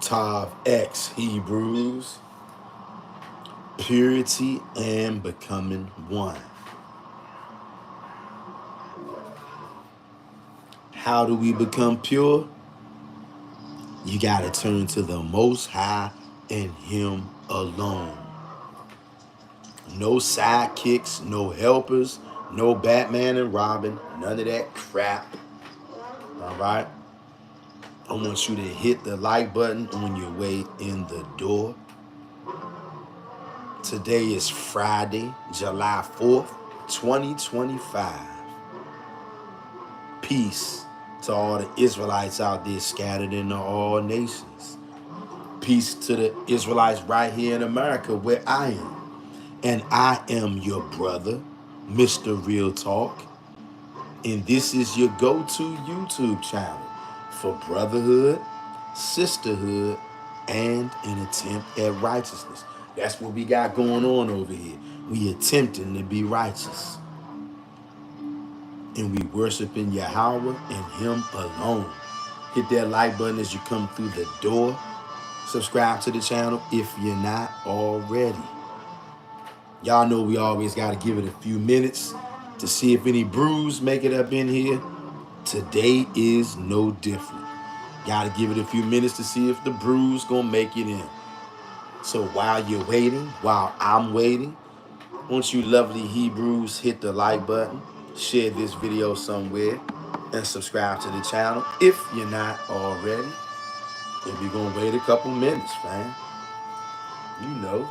Tav X Hebrews, purity and becoming one. How do we become pure? You got to turn to the Most High and Him alone. No sidekicks, no helpers, no Batman and Robin, none of that crap. All right? I want you to hit the like button on your way in the door. Today is Friday, July 4th, 2025. Peace to all the Israelites out there scattered in all nations. Peace to the Israelites right here in America where I am. And I am your brother, Mr. Real Talk. And this is your go-to YouTube channel for brotherhood, sisterhood, and an attempt at righteousness. That's what we got going on over here. We attempting to be righteous. And we worshiping Yahweh and Him alone. Hit that like button as you come through the door. Subscribe to the channel if you're not already. Y'all know we always got to give it a few minutes to see if any brews make it up in here. Today is no different. Got to give it a few minutes to see if the brews gonna make it in. So while you're waiting, while I'm waiting, won't you lovely Hebrews hit the like button, share this video somewhere, and subscribe to the channel if you're not already. And we're gonna wait a couple minutes, man. You know,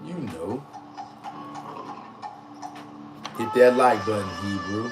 you know. Hit that like button, Hebrew.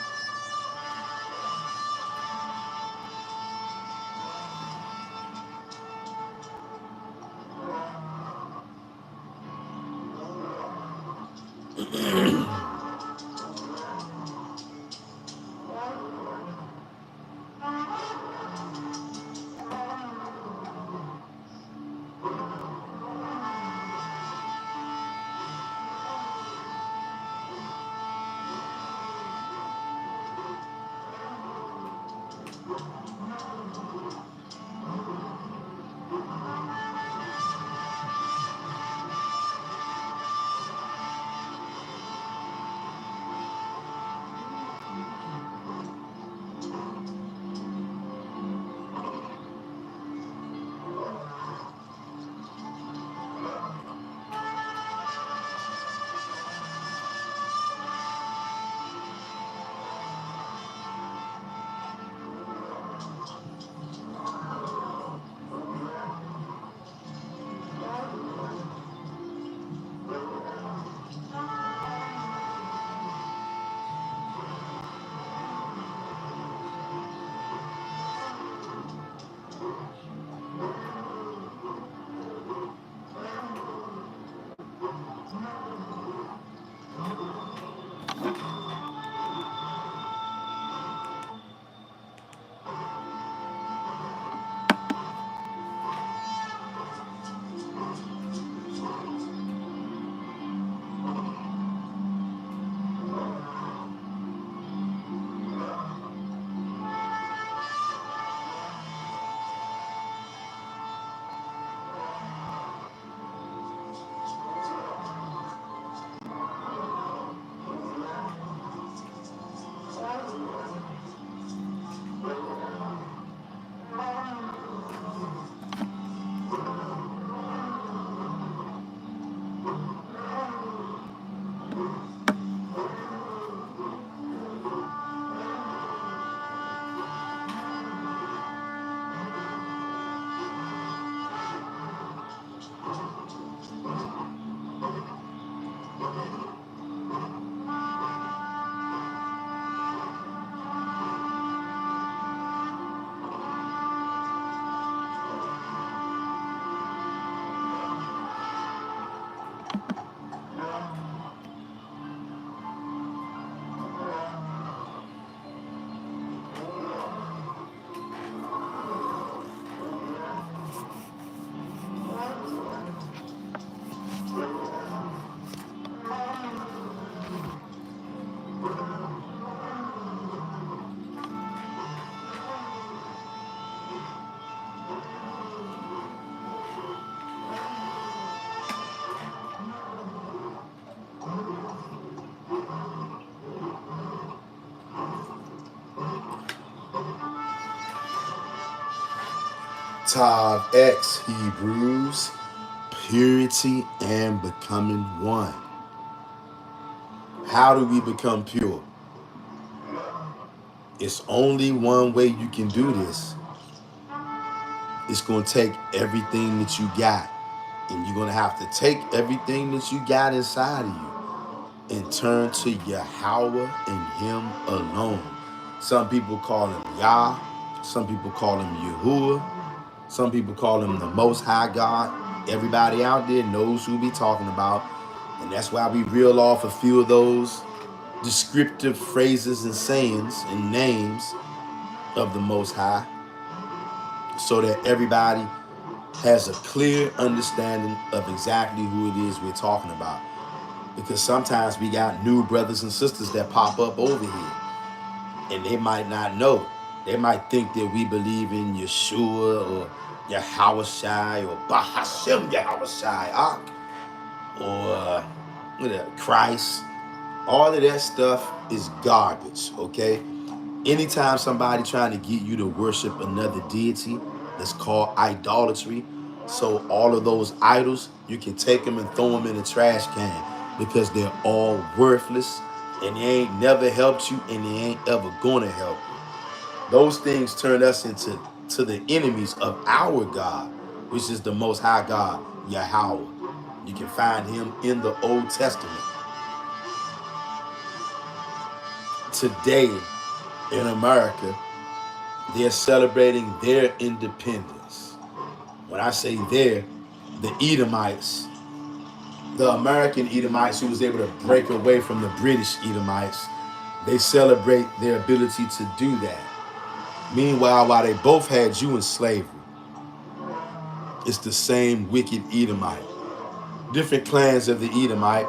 Tav X, Hebrews, purity and becoming one. How do we become pure? It's only one way you can do this. It's going to take everything that you got. And you're going to have to take everything that you got inside of you and turn to Yahweh and Him alone. Some people call Him Yah. Some people call Him Yahuwah. Some people call Him the Most High God. Everybody out there knows who we talking about. And that's why we reel off a few of those descriptive phrases and sayings and names of the Most High so that everybody has a clear understanding of exactly who it is we're talking about. Because sometimes we got new brothers and sisters that pop up over here and they might not know. They might think that we believe in Yeshua or Yahushai or Bahashem Yahushai or Christ. All of that stuff is garbage, okay? Anytime somebody trying to get you to worship another deity, that's called idolatry. So all of those idols, you can take them and throw them in a trash can because they're all worthless and they ain't never helped you and they ain't ever gonna help you. Those things turn us into the enemies of our God, which is the Most High God, Yahweh. You can find Him in the Old Testament. Today in America, they're celebrating their independence. When I say they're, the Edomites, the American Edomites who was able to break away from the British Edomites, they celebrate their ability to do that. Meanwhile, while they both had you in slavery, it's the same wicked Edomite. Different clans of the Edomite,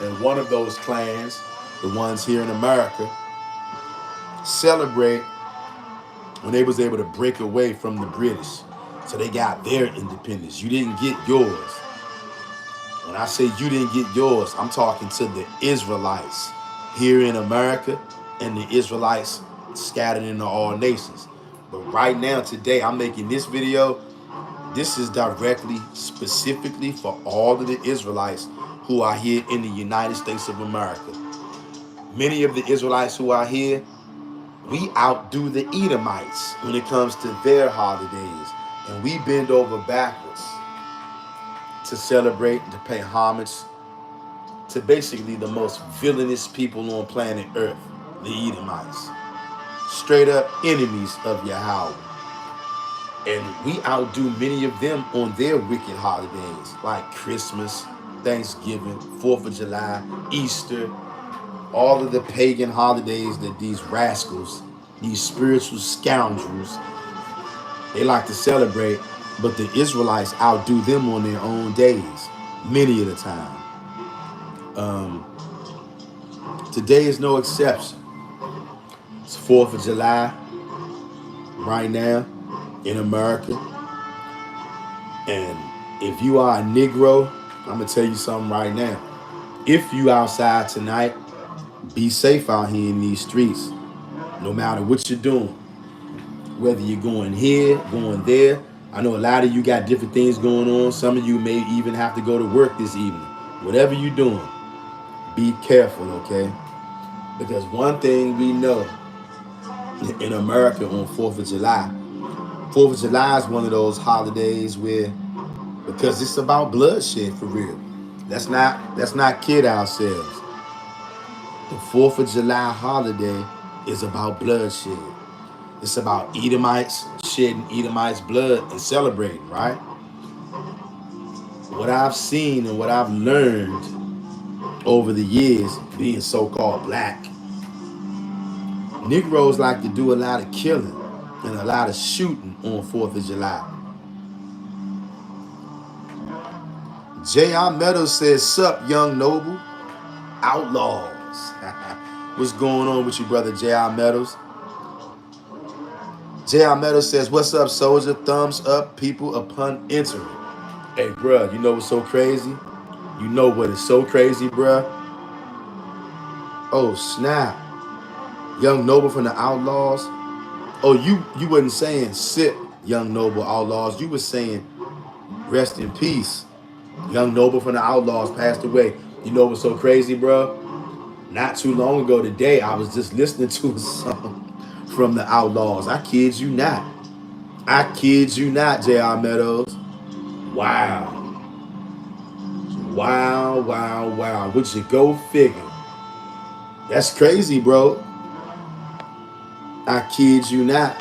and one of those clans, the ones here in America, celebrate when they was able to break away from the British. So they got their independence. You didn't get yours. When I say you didn't get yours, I'm talking to the Israelites here in America and the Israelites scattered into all nations. But right now, today, I'm making this video. This is directly, specifically for all of the Israelites who are here in the United States of America. Many of the Israelites who are here, we outdo the Edomites when it comes to their holidays. And we bend over backwards to celebrate and to pay homage to basically the most villainous people on planet Earth, the Edomites. Straight up enemies of Yahweh. And we outdo many of them on their wicked holidays, like Christmas, Thanksgiving, 4th of July, Easter, all of the pagan holidays that these rascals, these spiritual scoundrels, they like to celebrate, but the Israelites outdo them on their own days, many of the time. Today is no exception. It's 4th of July right now in America. And if you are a Negro, I'm going to tell you something right now. If you outside tonight, be safe out here in these streets, no matter what you're doing. Whether you're going here, going there. I know a lot of you got different things going on. Some of you may even have to go to work this evening. Whatever you're doing, be careful, okay? Because one thing we know in America on 4th of July, 4th of July is one of those holidays where, because it's about bloodshed for real. Let's not kid ourselves. The 4th of July holiday is about bloodshed. It's about Edomites shedding Edomites' blood and celebrating, right? What I've seen and what I've learned over the years being so-called black, Negroes like to do a lot of killing and a lot of shooting on 4th of July. J.R. Meadows says, "Sup, young noble? Outlaws." What's going on with you, brother J.R. Meadows? J.R. Meadows says, "What's up, soldier? Thumbs up, people, upon entering." Hey, bruh, you know what's so crazy? You know what is so crazy, bruh? Oh, snap. Young noble from the Outlaws. Oh, you wasn't saying sip, Young Noble Outlaws. You were saying, rest in peace. Young Noble from the Outlaws passed away. You know what's so crazy, bro? Not too long ago today, I was just listening to a song from the Outlaws. I kid you not. I kid you not, J.R. Meadows. Wow. Wow, wow, wow. Would you go figure? That's crazy, bro. I kid you not.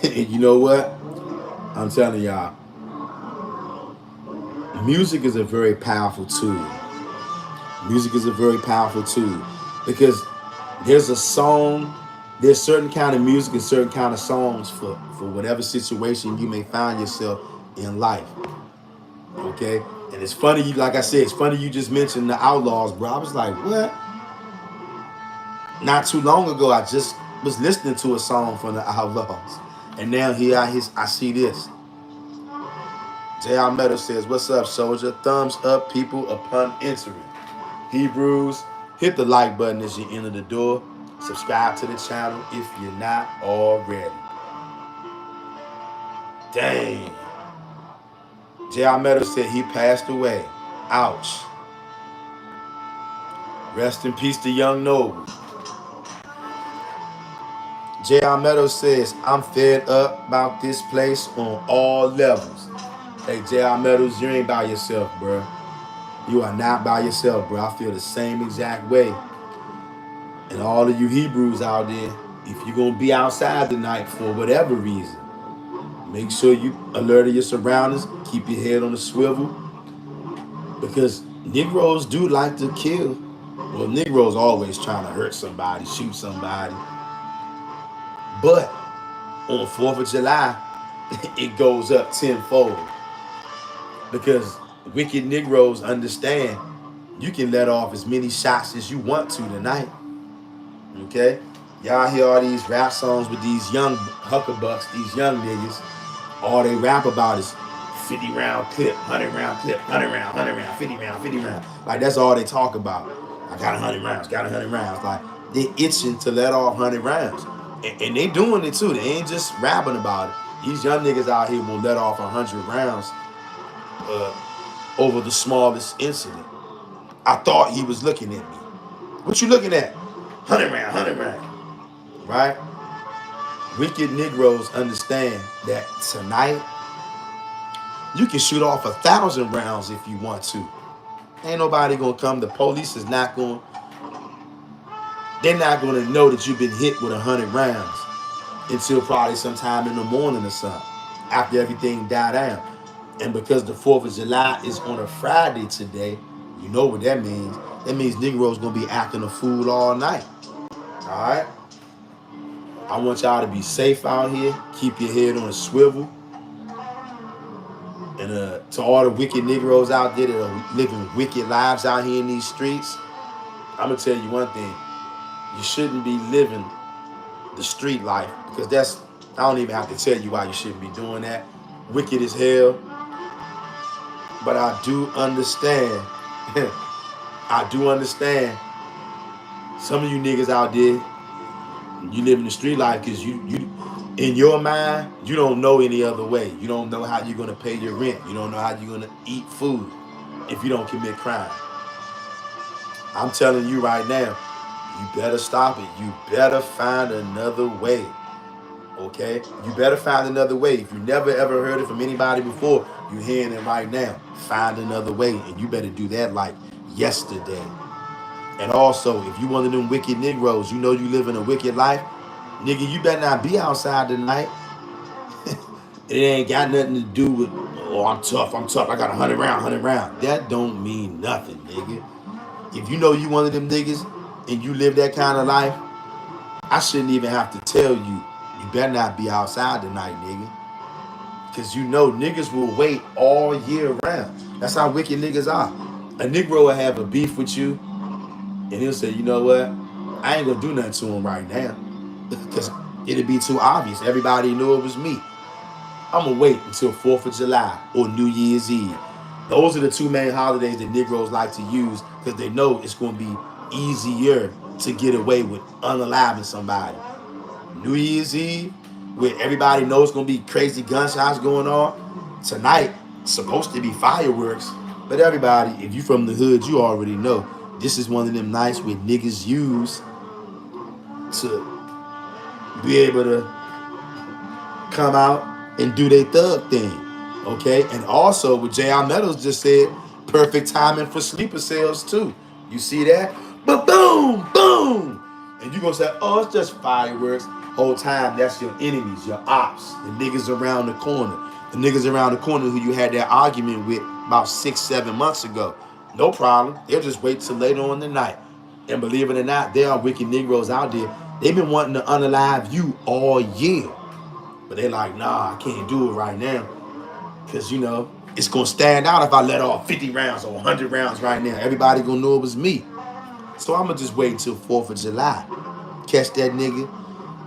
And you know what? I'm telling y'all, music is a very powerful tool. Music is a very powerful tool because there's a song, there's certain kind of music and certain kind of songs for whatever situation you may find yourself in life. Okay? And it's funny, like I said, it's funny you just mentioned the Outlaws, bro. I was like, what? Not too long ago, I just was listening to a song from the Outlaws. And now here I see this. J.R. Meadows says, what's up, soldier? Thumbs up, people, upon entering. Hebrews, hit the like button as you enter the door. Subscribe to the channel if you're not already. Dang. J.R. Meadows said he passed away. Ouch. Rest in peace to Young Noble. J.R. Meadows says, I'm fed up about this place on all levels. Hey, J.R. Meadows, you ain't by yourself, bro. You are not by yourself, bro. I feel the same exact way. And all of you Hebrews out there, if you're going to be outside tonight for whatever reason, make sure you alert your surroundings. Keep your head on the swivel. Because Negroes do like to kill. Well, Negroes always trying to hurt somebody, shoot somebody. But on 4th of July, it goes up tenfold. Because wicked Negroes understand you can let off as many shots as you want to tonight. Okay? Y'all hear all these rap songs with these young huckabucks, these young niggas. All they rap about is 50 round clip, 100 round clip, 100 round, 100 round, 50 round, 50 round. Like, that's all they talk about. I got 100 rounds, got 100 rounds. Like, they itching to let off 100 rounds. And they doing it too. They ain't just rapping about it. These young niggas out here will let off 100 rounds over the smallest incident. I thought he was looking at me. What you looking at? 100 round, 100 round. Right? Wicked Negroes understand that tonight you can shoot off 1,000 rounds if you want to. Ain't nobody gonna come. The police is not going. They're not gonna know that you've been hit with 100 rounds until probably sometime in the morning or something, after everything died down. And because the 4th of July is on a Friday today, you know what that means. That means Negroes gonna be acting a fool all night. All right. I want y'all to be safe out here. Keep your head on a swivel. And to all the wicked Negroes out there that are living wicked lives out here in these streets, I'm going to tell you one thing. You shouldn't be living the street life, because that's, I don't even have to tell you why you shouldn't be doing that. Wicked as hell. But I do understand. I do understand some of you niggas out there, you live in the street life because you in your mind, you don't know any other way. You don't know how you're going to pay your rent. You don't know how you're going to eat food if you don't commit crime. I'm telling you right now, you better stop it. You better find another way. Okay? You better find another way. If you never ever heard it from anybody before, you're hearing it right now. Find another way. And you better do that like yesterday. And also, if you one of them wicked Negroes, you know you live in a wicked life, nigga, you better not be outside tonight. It ain't got nothing to do with, oh, I'm tough, I got 100 round, 100 round. That don't mean nothing, nigga. If you know you one of them niggas and you live that kind of life, I shouldn't even have to tell you, you better not be outside tonight, nigga. Because you know niggas will wait all year round. That's how wicked niggas are. A Negro will have a beef with you, and he'll say, you know what? I ain't gonna do nothing to him right now. Because it'd be too obvious. Everybody knew it was me. I'm gonna wait until 4th of July or New Year's Eve. Those are the two main holidays that Negroes like to use because they know it's gonna be easier to get away with unaliving somebody. New Year's Eve where everybody knows it's gonna be crazy gunshots going on. Tonight, supposed to be fireworks, but everybody, if you from the hood, you already know this is one of them nights where niggas use to be able to come out and do their thug thing. Okay, and also what J.R. Meadows just said, perfect timing for sleeper cells too. You see that? But boom, boom, and you gonna say, oh, it's just fireworks. Whole time that's your enemies, your ops, the niggas around the corner, the niggas around the corner who you had that argument with about 6-7 months ago. No problem. They'll just wait till later on in the night. And believe it or not, there are wicked Negroes out there. They've been wanting to unalive you all year. But they're like, nah, I can't do it right now. Because, you know, it's going to stand out if I let off 50 rounds or 100 rounds right now. Everybody going to know it was me. So I'm going to just wait until 4th of July. Catch that nigga.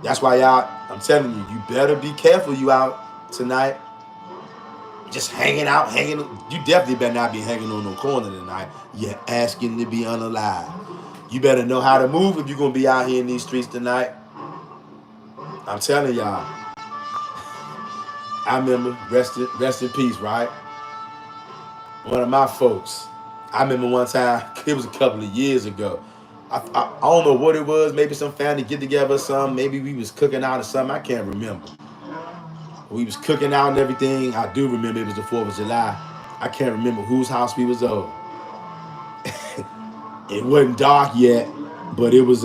That's why y'all, I'm telling you, you better be careful you out tonight. Just hanging out, You definitely better not be hanging on no corner tonight. You're asking to be unalive. You better know how to move if you're going to be out here in these streets tonight. I'm telling y'all. I remember, rest in peace, right? One of my folks. I remember one time, it was a couple of years ago. I don't know what it was. Maybe some family get together or something. Maybe we was cooking out or something. I can't remember. We was cooking out and everything. I do remember it was the 4th of July. I can't remember whose house we was over. It wasn't dark yet, but it was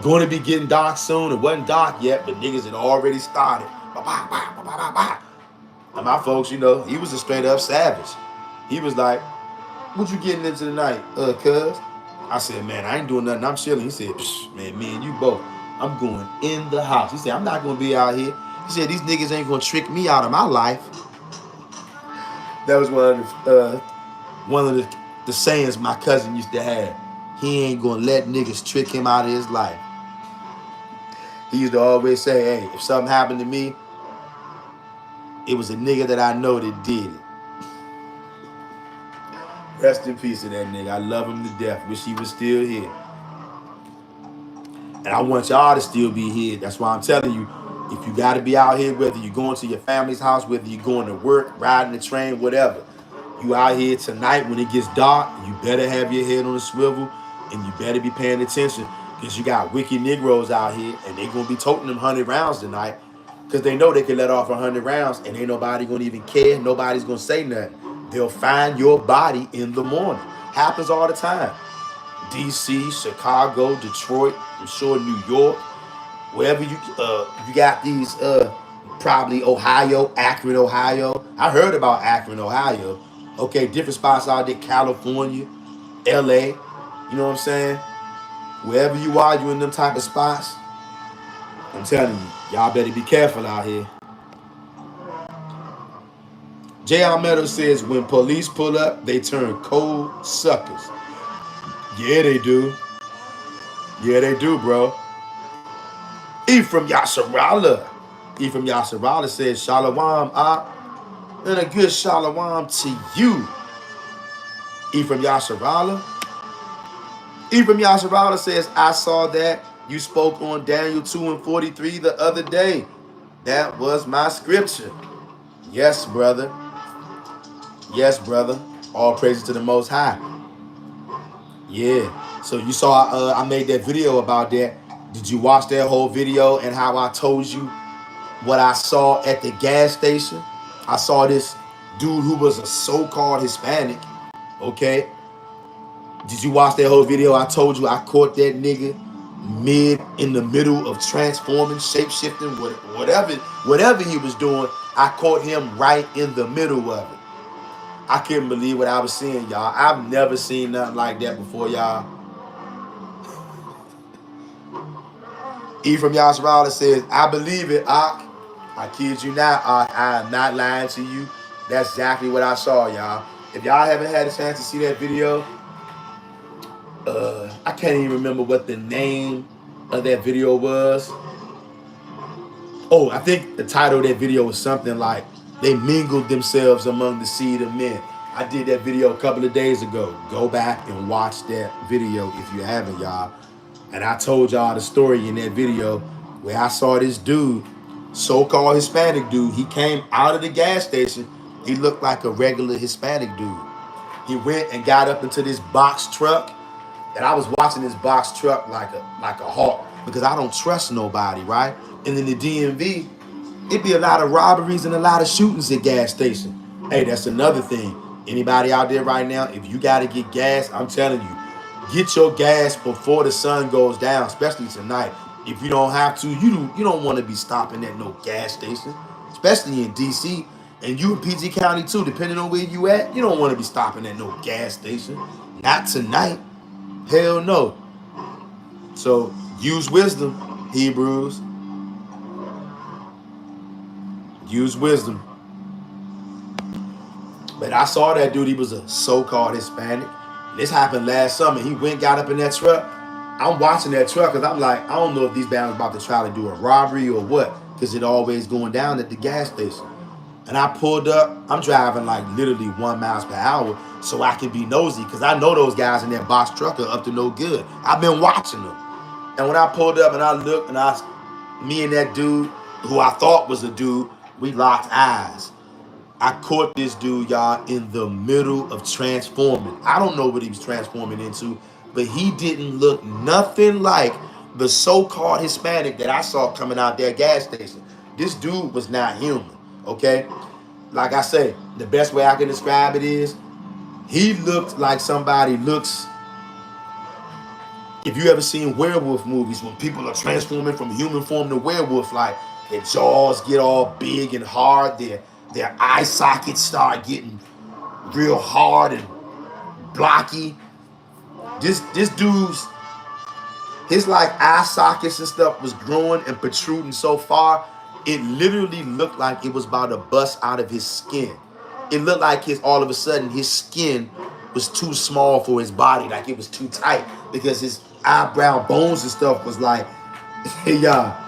going to be getting dark soon. It wasn't dark yet, but niggas had already started. And my folks, you know, he was a straight up savage. He was like, what you getting into tonight, cuz? I said, man, I ain't doing nothing. I'm chilling. He said, man, me and you both. I'm going in the house. He said, I'm not going to be out here. He said, these niggas ain't going to trick me out of my life. That was one of the sayings my cousin used to have. He ain't going to let niggas trick him out of his life. He used to always say, hey, if something happened to me, it was a nigga that I know that did it. Rest in peace to that nigga. I love him to death. Wish he was still here. And I want y'all to still be here. That's why I'm telling you, if you got to be out here, whether you're going to your family's house, whether you're going to work, riding the train, whatever, you out here tonight when it gets dark, you better have your head on a swivel and you better be paying attention because you got wicked Negroes out here and they going to be toting them 100 rounds tonight because they know they can let off 100 rounds and ain't nobody going to even care. Nobody's going to say nothing. They'll find your body in the morning. Happens all the time. DC, Chicago, Detroit, I'm sure New York, wherever you got these probably Ohio, Akron, Ohio. I heard about Akron, Ohio. Okay, different spots out there, California, LA. You know what I'm saying? Wherever you are, you in them type of spots. I'm telling you, y'all better be careful out here. J.R. Meadows says, when police pull up, they turn cold suckers. Yeah, they do. Yeah, they do, bro. Ephraim Yasharala. Ephraim Yasharala says, Shalom, and a good shalom to you. Ephraim Yasharala. Ephraim Yasharala says, I saw that you spoke on Daniel 2:43 the other day. That was my scripture. Yes, brother. Yes, brother. All praises to the Most High. Yeah. So you saw I made that video about that. Did you watch that whole video and how I told you what I saw at the gas station? I saw this dude who was a so-called Hispanic. Okay. Did you watch that whole video? I told you I caught that nigga in the middle of transforming, shape-shifting, whatever he was doing. I caught him right in the middle of it. I couldn't believe what I was seeing, y'all. I've never seen nothing like that before, y'all. Ephraim Yasharala says, I believe it, Ak. I kid you not, Ak. I am not lying to you. That's exactly what I saw, y'all. If y'all haven't had a chance to see that video, I can't even remember what the name of that video was. Oh, I think the title of that video was something like, they mingled themselves among the seed of men. I did that video a couple of days ago. Go back and watch that video if you haven't, y'all. And I told y'all the story in that video where I saw this dude, so-called Hispanic dude. He came out of the gas station. He looked like a regular Hispanic dude. He went and got up into this box truck, and I was watching this box truck like a hawk because I don't trust nobody, right? And in the DMV, it be a lot of robberies and a lot of shootings at gas stations. Hey, that's another thing. Anybody out there right now, if you got to get gas, I'm telling you, get your gas before the sun goes down, especially tonight. If you don't have to, you don't want to be stopping at no gas station, especially in DC and you in PG County too. Depending on where you at, you don't want to be stopping at no gas station. Not tonight. Hell no. So use wisdom, Hebrews. Use wisdom. But I saw that dude. He was a so-called Hispanic. This happened last summer. He went, got up in that truck. I'm watching that truck because I'm like, I don't know if these guys about to try to do a robbery or what, because it always going down at the gas station. And I pulled up. I'm driving like literally 1 mile per hour so I can be nosy because I know those guys in that box truck are up to no good. I've been watching them. And when I pulled up and I looked and me and that dude who I thought was a dude, we locked eyes. I caught this dude, y'all, in the middle of transforming. I don't know what he was transforming into, but he didn't look nothing like the so-called Hispanic that I saw coming out that gas station. This dude was not human, okay? Like I say, the best way I can describe it is he looked like somebody looks. If you ever seen werewolf movies, when people are transforming from human form to werewolf, like their jaws get all big and hard, their eye sockets start getting real hard and blocky. This dude's, his like eye sockets and stuff was growing and protruding so far, it literally looked like it was about to bust out of his skin. It looked like all of a sudden his skin was too small for his body, like it was too tight because his eyebrow bones and stuff was like, hey y'all,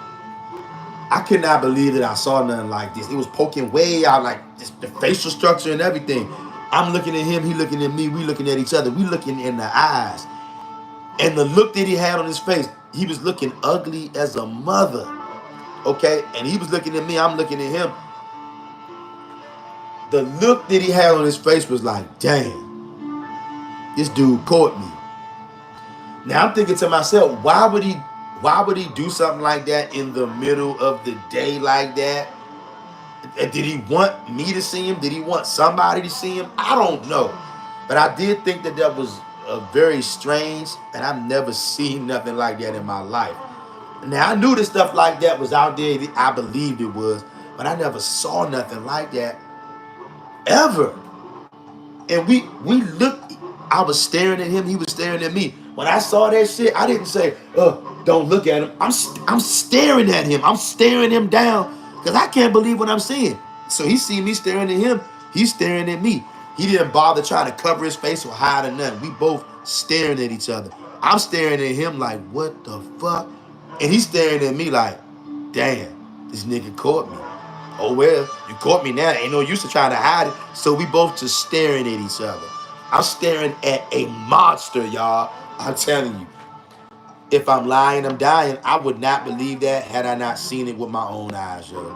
I could not believe that I saw nothing like this. It was poking way out, like the facial structure and everything. I'm looking at him, he looking at me, we looking at each other, we looking in the eyes. And the look that he had on his face, he was looking ugly as a mother, okay? And he was looking at me, I'm looking at him. The look that he had on his face was like, damn, this dude caught me. Now I'm thinking to myself, why would he do something like that in the middle of the day like that? Did he want me to see him? Did he want somebody to see him? I don't know. But I did think that was very strange, and I've never seen nothing like that in my life. Now, I knew that stuff like that was out there. I believed it was, but I never saw nothing like that ever. And we looked, I was staring at him, he was staring at me. When I saw that shit, I didn't say, don't look at him. I'm staring at him. I'm staring him down because I can't believe what I'm seeing. So he see me staring at him. He's staring at me. He didn't bother trying to cover his face or hide or nothing. We both staring at each other. I'm staring at him like, what the fuck? And he's staring at me like, damn, this nigga caught me. Oh, well, you caught me now. Ain't no use to trying to hide it. So we both just staring at each other. I'm staring at a monster, y'all. I'm telling you. If I'm lying, I'm dying. I would not believe that had I not seen it with my own eyes, yo.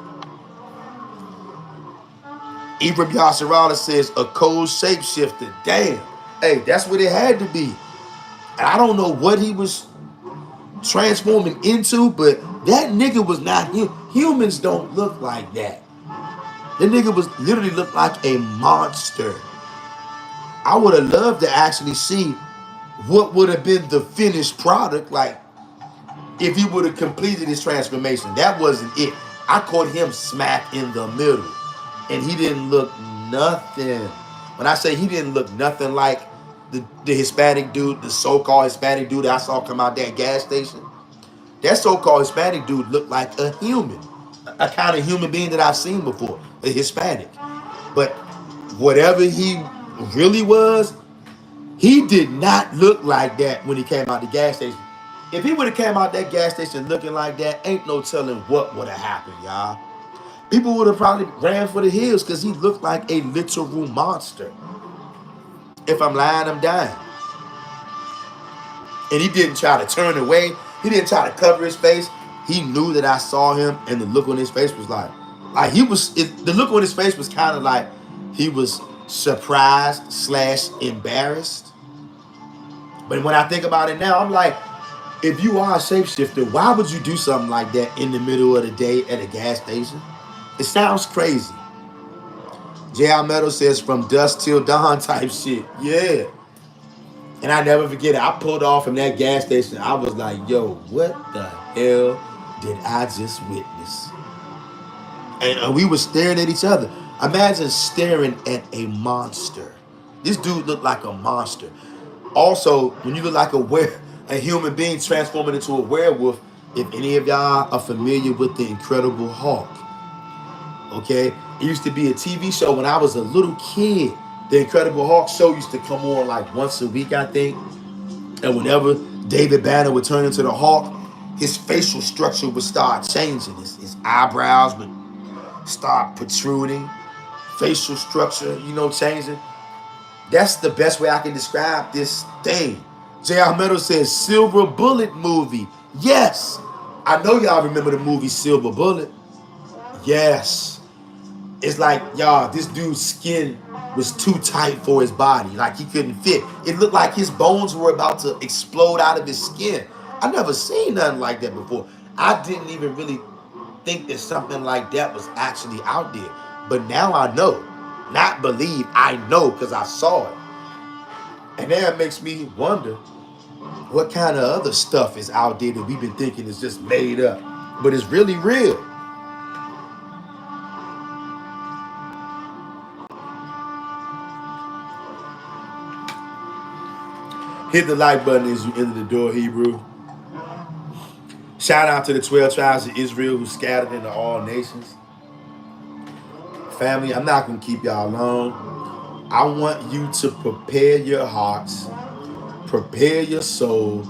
Ibram Yasserala says, a cold shapeshifter. Damn. Hey, that's what it had to be. And I don't know what he was transforming into, but that nigga was not him. Humans don't look like that. That nigga was literally looked like a monster. I would have loved to actually see what would have been the finished product, like if he would have completed his transformation. That wasn't it. I caught him smack in the middle, and he didn't look nothing. When I say he didn't look nothing like the Hispanic dude, the so-called Hispanic dude that I saw come out that gas station, that so-called Hispanic dude looked like a human, a kind of human being that I've seen before, a Hispanic. But whatever he really was, he did not look like that when he came out the gas station. If he would have came out that gas station looking like that, ain't no telling what would have happened, y'all. People would have probably ran for the hills because he looked like a literal monster. If I'm lying, I'm dying. And he didn't try to turn away. He didn't try to cover his face. He knew that I saw him, and the look on his face was like he was. The look on his face was kind of like he was surprised slash embarrassed. But when I think about it now, I'm like, if you are a shapeshifter, why would you do something like that in the middle of the day at a gas station? It sounds crazy. J.R. Meadow says from dusk till dawn type shit. Yeah. And I never forget it. I pulled off from that gas station. I was like, yo, what the hell did I just witness? And we were staring at each other. Imagine staring at a monster. This dude looked like a monster. Also, when you look like a human being transforming into a werewolf, if any of y'all are familiar with the Incredible Hulk, okay? It used to be a TV show when I was a little kid. The Incredible Hulk show used to come on like once a week, I think. And whenever David Banner would turn into the Hulk, his facial structure would start changing. His eyebrows would start protruding. Facial structure, changing. That's the best way I can describe this thing. J.R. Meadow says Silver Bullet movie. Yes. I know y'all remember the movie Silver Bullet. Yes. It's like, y'all, this dude's skin was too tight for his body. Like he couldn't fit. It looked like his bones were about to explode out of his skin. I never seen nothing like that before. I didn't even really think that something like that was actually out there. But now I know. Not believe, I know because I saw it. And that makes me wonder what kind of other stuff is out there that we've been thinking is just made up, but it's really real. Hit the like button as you enter the door, Hebrew. Shout out to the 12 tribes of Israel who scattered into all nations. Family, I'm not going to keep y'all long. I want you to prepare your hearts, prepare your soul,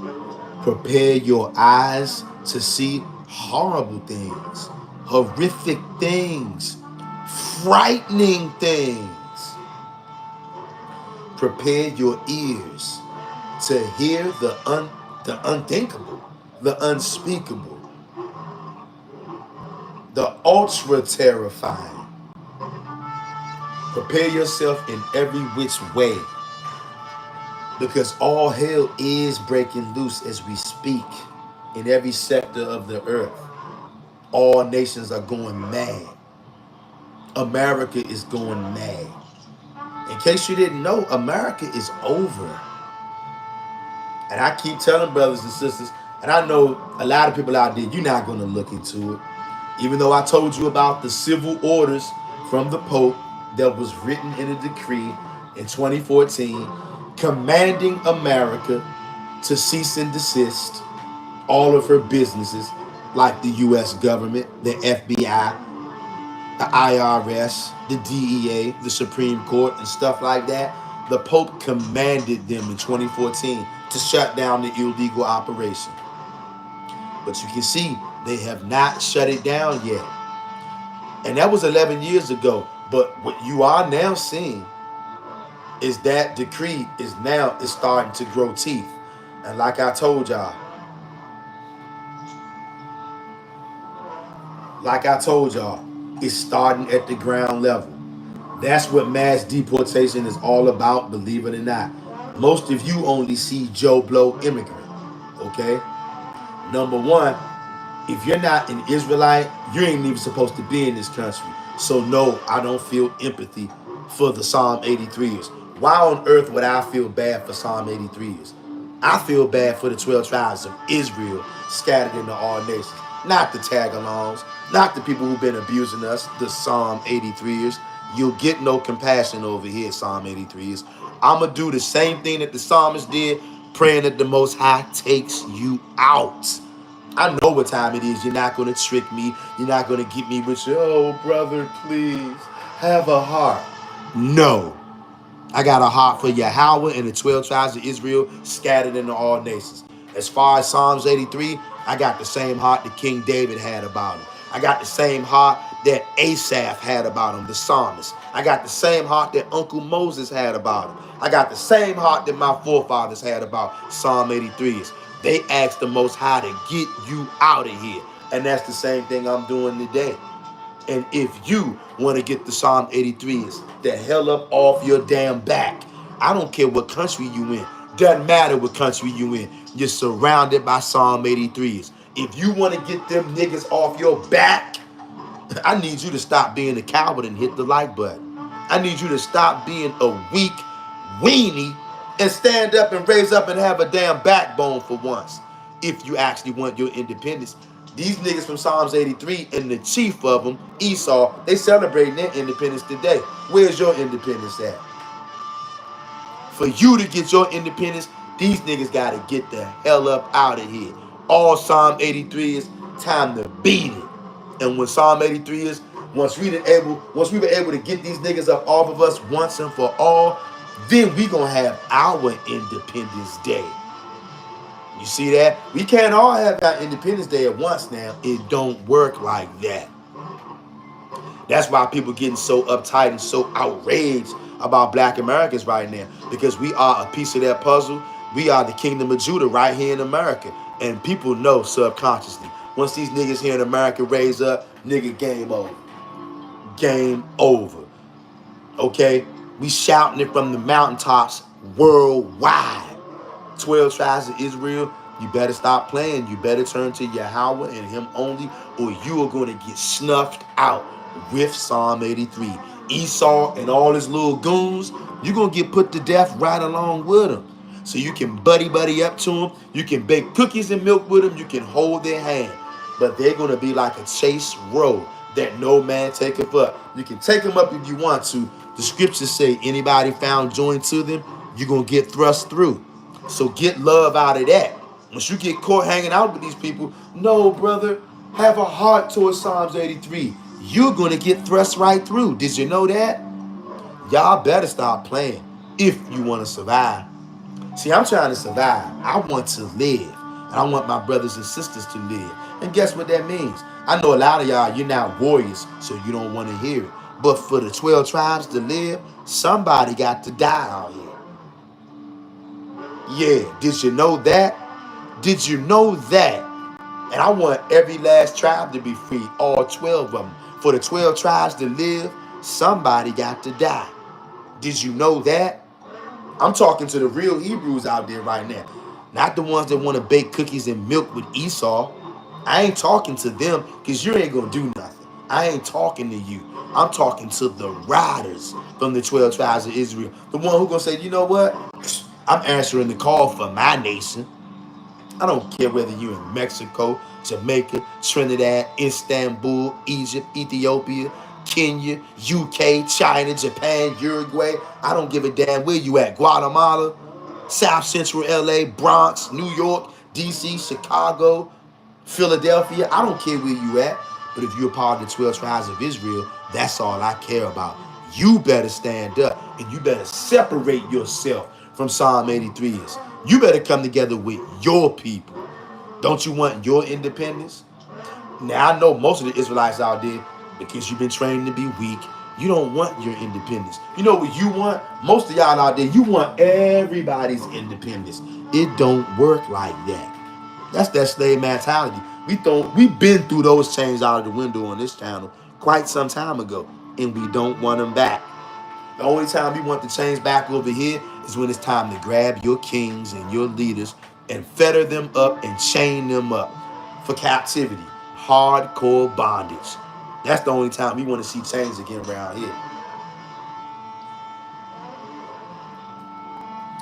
prepare your eyes to see horrible things, horrific things, frightening things. Prepare your ears to hear the unthinkable, the unspeakable, the ultra terrifying. Prepare yourself in every which way, because all hell is breaking loose as we speak in every sector of the earth. All nations are going mad. America is going mad. In case you didn't know, America is over. And I keep telling brothers and sisters, and I know a lot of people out there, you're not going to look into it. Even though I told you about the civil orders from the Pope that was written in a decree in 2014, commanding America to cease and desist all of her businesses, like the U.S. government, the FBI, the IRS, the DEA, the Supreme Court, and stuff like that. The Pope commanded them in 2014 to shut down the illegal operation. But you can see they have not shut it down yet. And that was 11 years ago. But what you are now seeing is that decree is starting to grow teeth. And like I told y'all, it's starting at the ground level. That's what mass deportation is all about, believe it or not. Most of you only see Joe Blow immigrant, okay? Number one, if you're not an Israelite, you ain't even supposed to be in this country. So no, I don't feel empathy for the Psalm 83ers. Why on earth would I feel bad for Psalm 83ers? I feel bad for the 12 tribes of Israel scattered into all nations. Not the tag-alongs, not the people who've been abusing us, the Psalm 83ers. You'll get no compassion over here, Psalm 83ers. I'm going to do the same thing that the psalmist did, praying that the Most High takes you out. I know what time it is. You're not going to trick me. You're not going to get me with your, oh, brother, please, have a heart. No. I got a heart for Yahweh and the 12 tribes of Israel scattered into all nations. As far as Psalms 83, I got the same heart that King David had about him. I got the same heart that Asaph had about him, the psalmist. I got the same heart that Uncle Moses had about him. I got the same heart that my forefathers had about Psalm 83s. They asked the Most High to get you out of here. And that's the same thing I'm doing today. And if you want to get the Psalm 83s the hell up off your damn back, I don't care what country you in. Doesn't matter what country you in. You're surrounded by Psalm 83s. If you want to get them niggas off your back, I need you to stop being a coward and hit the like button. I need you to stop being a weak weenie and stand up and raise up and have a damn backbone for once. If you actually want your independence. These niggas from Psalms 83 and the chief of them, Esau, they celebrating their independence today. Where's your independence at? For you to get your independence, these niggas gotta get the hell up out of here. All Psalm 83 is time to beat it. And when Psalm 83 is, once we were able to get these niggas up off of us once and for all, then we gonna have our Independence Day. You see that? We can't all have our Independence Day at once now. It don't work like that. That's why people getting so uptight and so outraged about black Americans right now. Because we are a piece of that puzzle. We are the kingdom of Judah right here in America. And people know subconsciously. Once these niggas here in America raise up, nigga, game over. Game over. Okay? We shouting it from the mountaintops worldwide. 12 tribes of Israel, you better stop playing. You better turn to Yahweh and him only, or you are going to get snuffed out with Psalm 83. Esau and all his little goons, you're going to get put to death right along with them. So you can buddy up to them. You can bake cookies and milk with them. You can hold their hand. But they're going to be like a chase road that no man taketh up. You can take them up if you want to. The scriptures say anybody found joined to them, you're going to get thrust through. So get love out of that. Once you get caught hanging out with these people, no, brother, have a heart towards Psalms 83. You're going to get thrust right through. Did you know that? Y'all better stop playing if you want to survive. See, I'm trying to survive. I want to live. And I want my brothers and sisters to live. And guess what that means? I know a lot of y'all, you're not warriors, so you don't want to hear it. But for the 12 tribes to live, somebody got to die out here. Yeah, did you know that? Did you know that? And I want every last tribe to be free, all 12 of them. For the 12 tribes to live, somebody got to die. Did you know that? I'm talking to the real Hebrews out there right now. Not the ones that want to bake cookies and milk with Esau. I ain't talking to them because you ain't going to do nothing. I ain't talking to you. I'm talking to the riders from the 12 tribes of Israel. The one who going to say, you know what? I'm answering the call for my nation. I don't care whether you're in Mexico, Jamaica, Trinidad, Istanbul, Egypt, Ethiopia, Kenya, UK, China, Japan, Uruguay. I don't give a damn where you at. Guatemala, South Central LA, Bronx, New York, DC, Chicago, Philadelphia. I don't care where you at. But if you're a part of the 12 tribes of Israel, that's all I care about. You better stand up and you better separate yourself from Psalm 83s. You better come together with your people. Don't you want your independence? Now, I know most of the Israelites out there, because you've been trained to be weak, you don't want your independence. You know what you want? Most of y'all out there, you want everybody's independence. It don't work like that. That's that slave mentality. We've been through those chains out of the window on this channel quite some time ago, and we don't want them back. The only time we want the chains back over here is when it's time to grab your kings and your leaders and fetter them up and chain them up for captivity. Hardcore bondage. That's the only time we want to see chains again around here.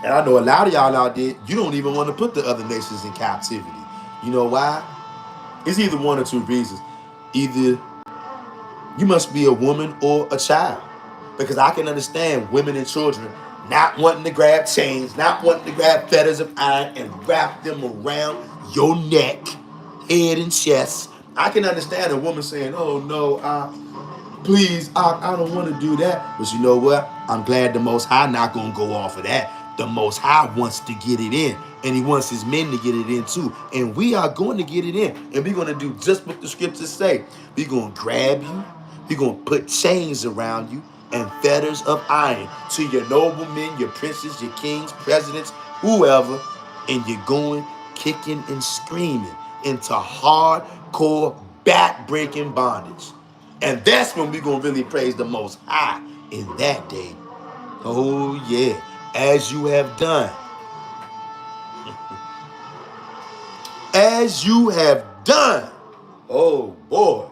And I know a lot of y'all out there, you don't even want to put the other nations in captivity. You know why? It's either one or two reasons. Either you must be a woman or a child. Because I can understand women and children not wanting to grab chains, not wanting to grab fetters of iron and wrap them around your neck, head, and chest. I can understand a woman saying, oh no, please, I don't want to do that. But you know what? I'm glad the Most High not going to go off of that. The Most High wants to get it in. And he wants his men to get it in too. And we are going to get it in. And we're going to do just what the scriptures say. We're going to grab you. We're going to put chains around you and fetters of iron to your noblemen, your princes, your kings, presidents, whoever. And you're going kicking and screaming into hard hardcore back-breaking bondage. And that's when we're going to really praise the Most High in that day. Oh, yeah. As you have done. As you have done. Oh, boy.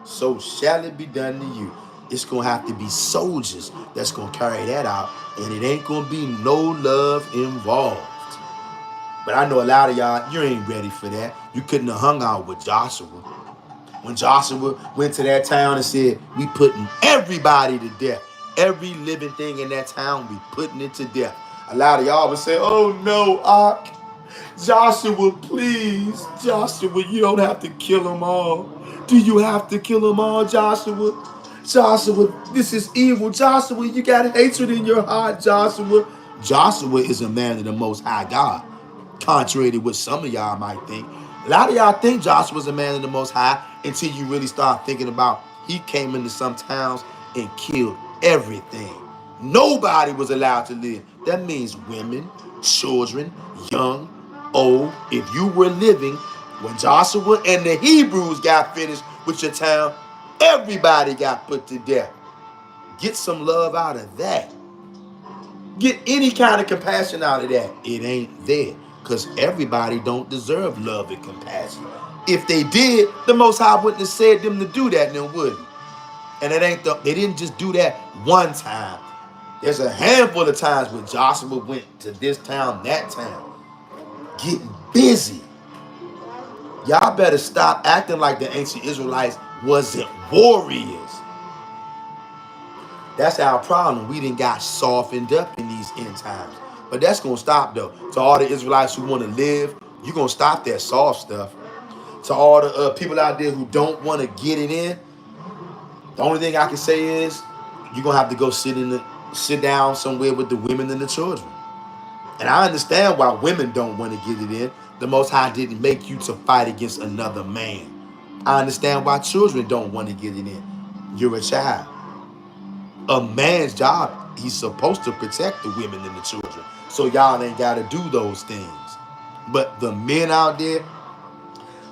So shall it be done to you. It's going to have to be soldiers that's going to carry that out. And it ain't going to be no love involved. But I know a lot of y'all, you ain't ready for that. You couldn't have hung out with Joshua. When Joshua went to that town and said, we putting everybody to death. Every living thing in that town, we putting it to death. A lot of y'all would say, oh no, Joshua, please. Joshua, you don't have to kill them all. Do you have to kill them all, Joshua? Joshua, this is evil. Joshua, you got hatred in your heart, Joshua. Joshua is a man of the Most High God. Contrary to what some of y'all might think. A lot of y'all think Joshua's a man of the Most High until you really start thinking about he came into some towns and killed everything. Nobody was allowed to live. That means women, children, young, old. If you were living when Joshua and the Hebrews got finished with your town, everybody got put to death. Get some love out of that. Get any kind of compassion out of that. It ain't there. Because everybody don't deserve love and compassion. If they did, the Most High wouldn't have said them to do that, then would he? And they didn't just do that one time. There's a handful of times when Joshua went to this town, that town, getting busy. Y'all better stop acting like the ancient Israelites wasn't warriors. That's our problem. We done got softened up in these end times. But that's going to stop, though. To all the Israelites who want to live, you're going to stop that soft stuff. To all the people out there who don't want to get it in, the only thing I can say is you're going to have to go sit down somewhere with the women and the children. And I understand why women don't want to get it in. The Most High didn't make you to fight against another man. I understand why children don't want to get it in. You're a child. A man's job, he's supposed to protect the women and the children. So y'all ain't got to do those things. But the men out there,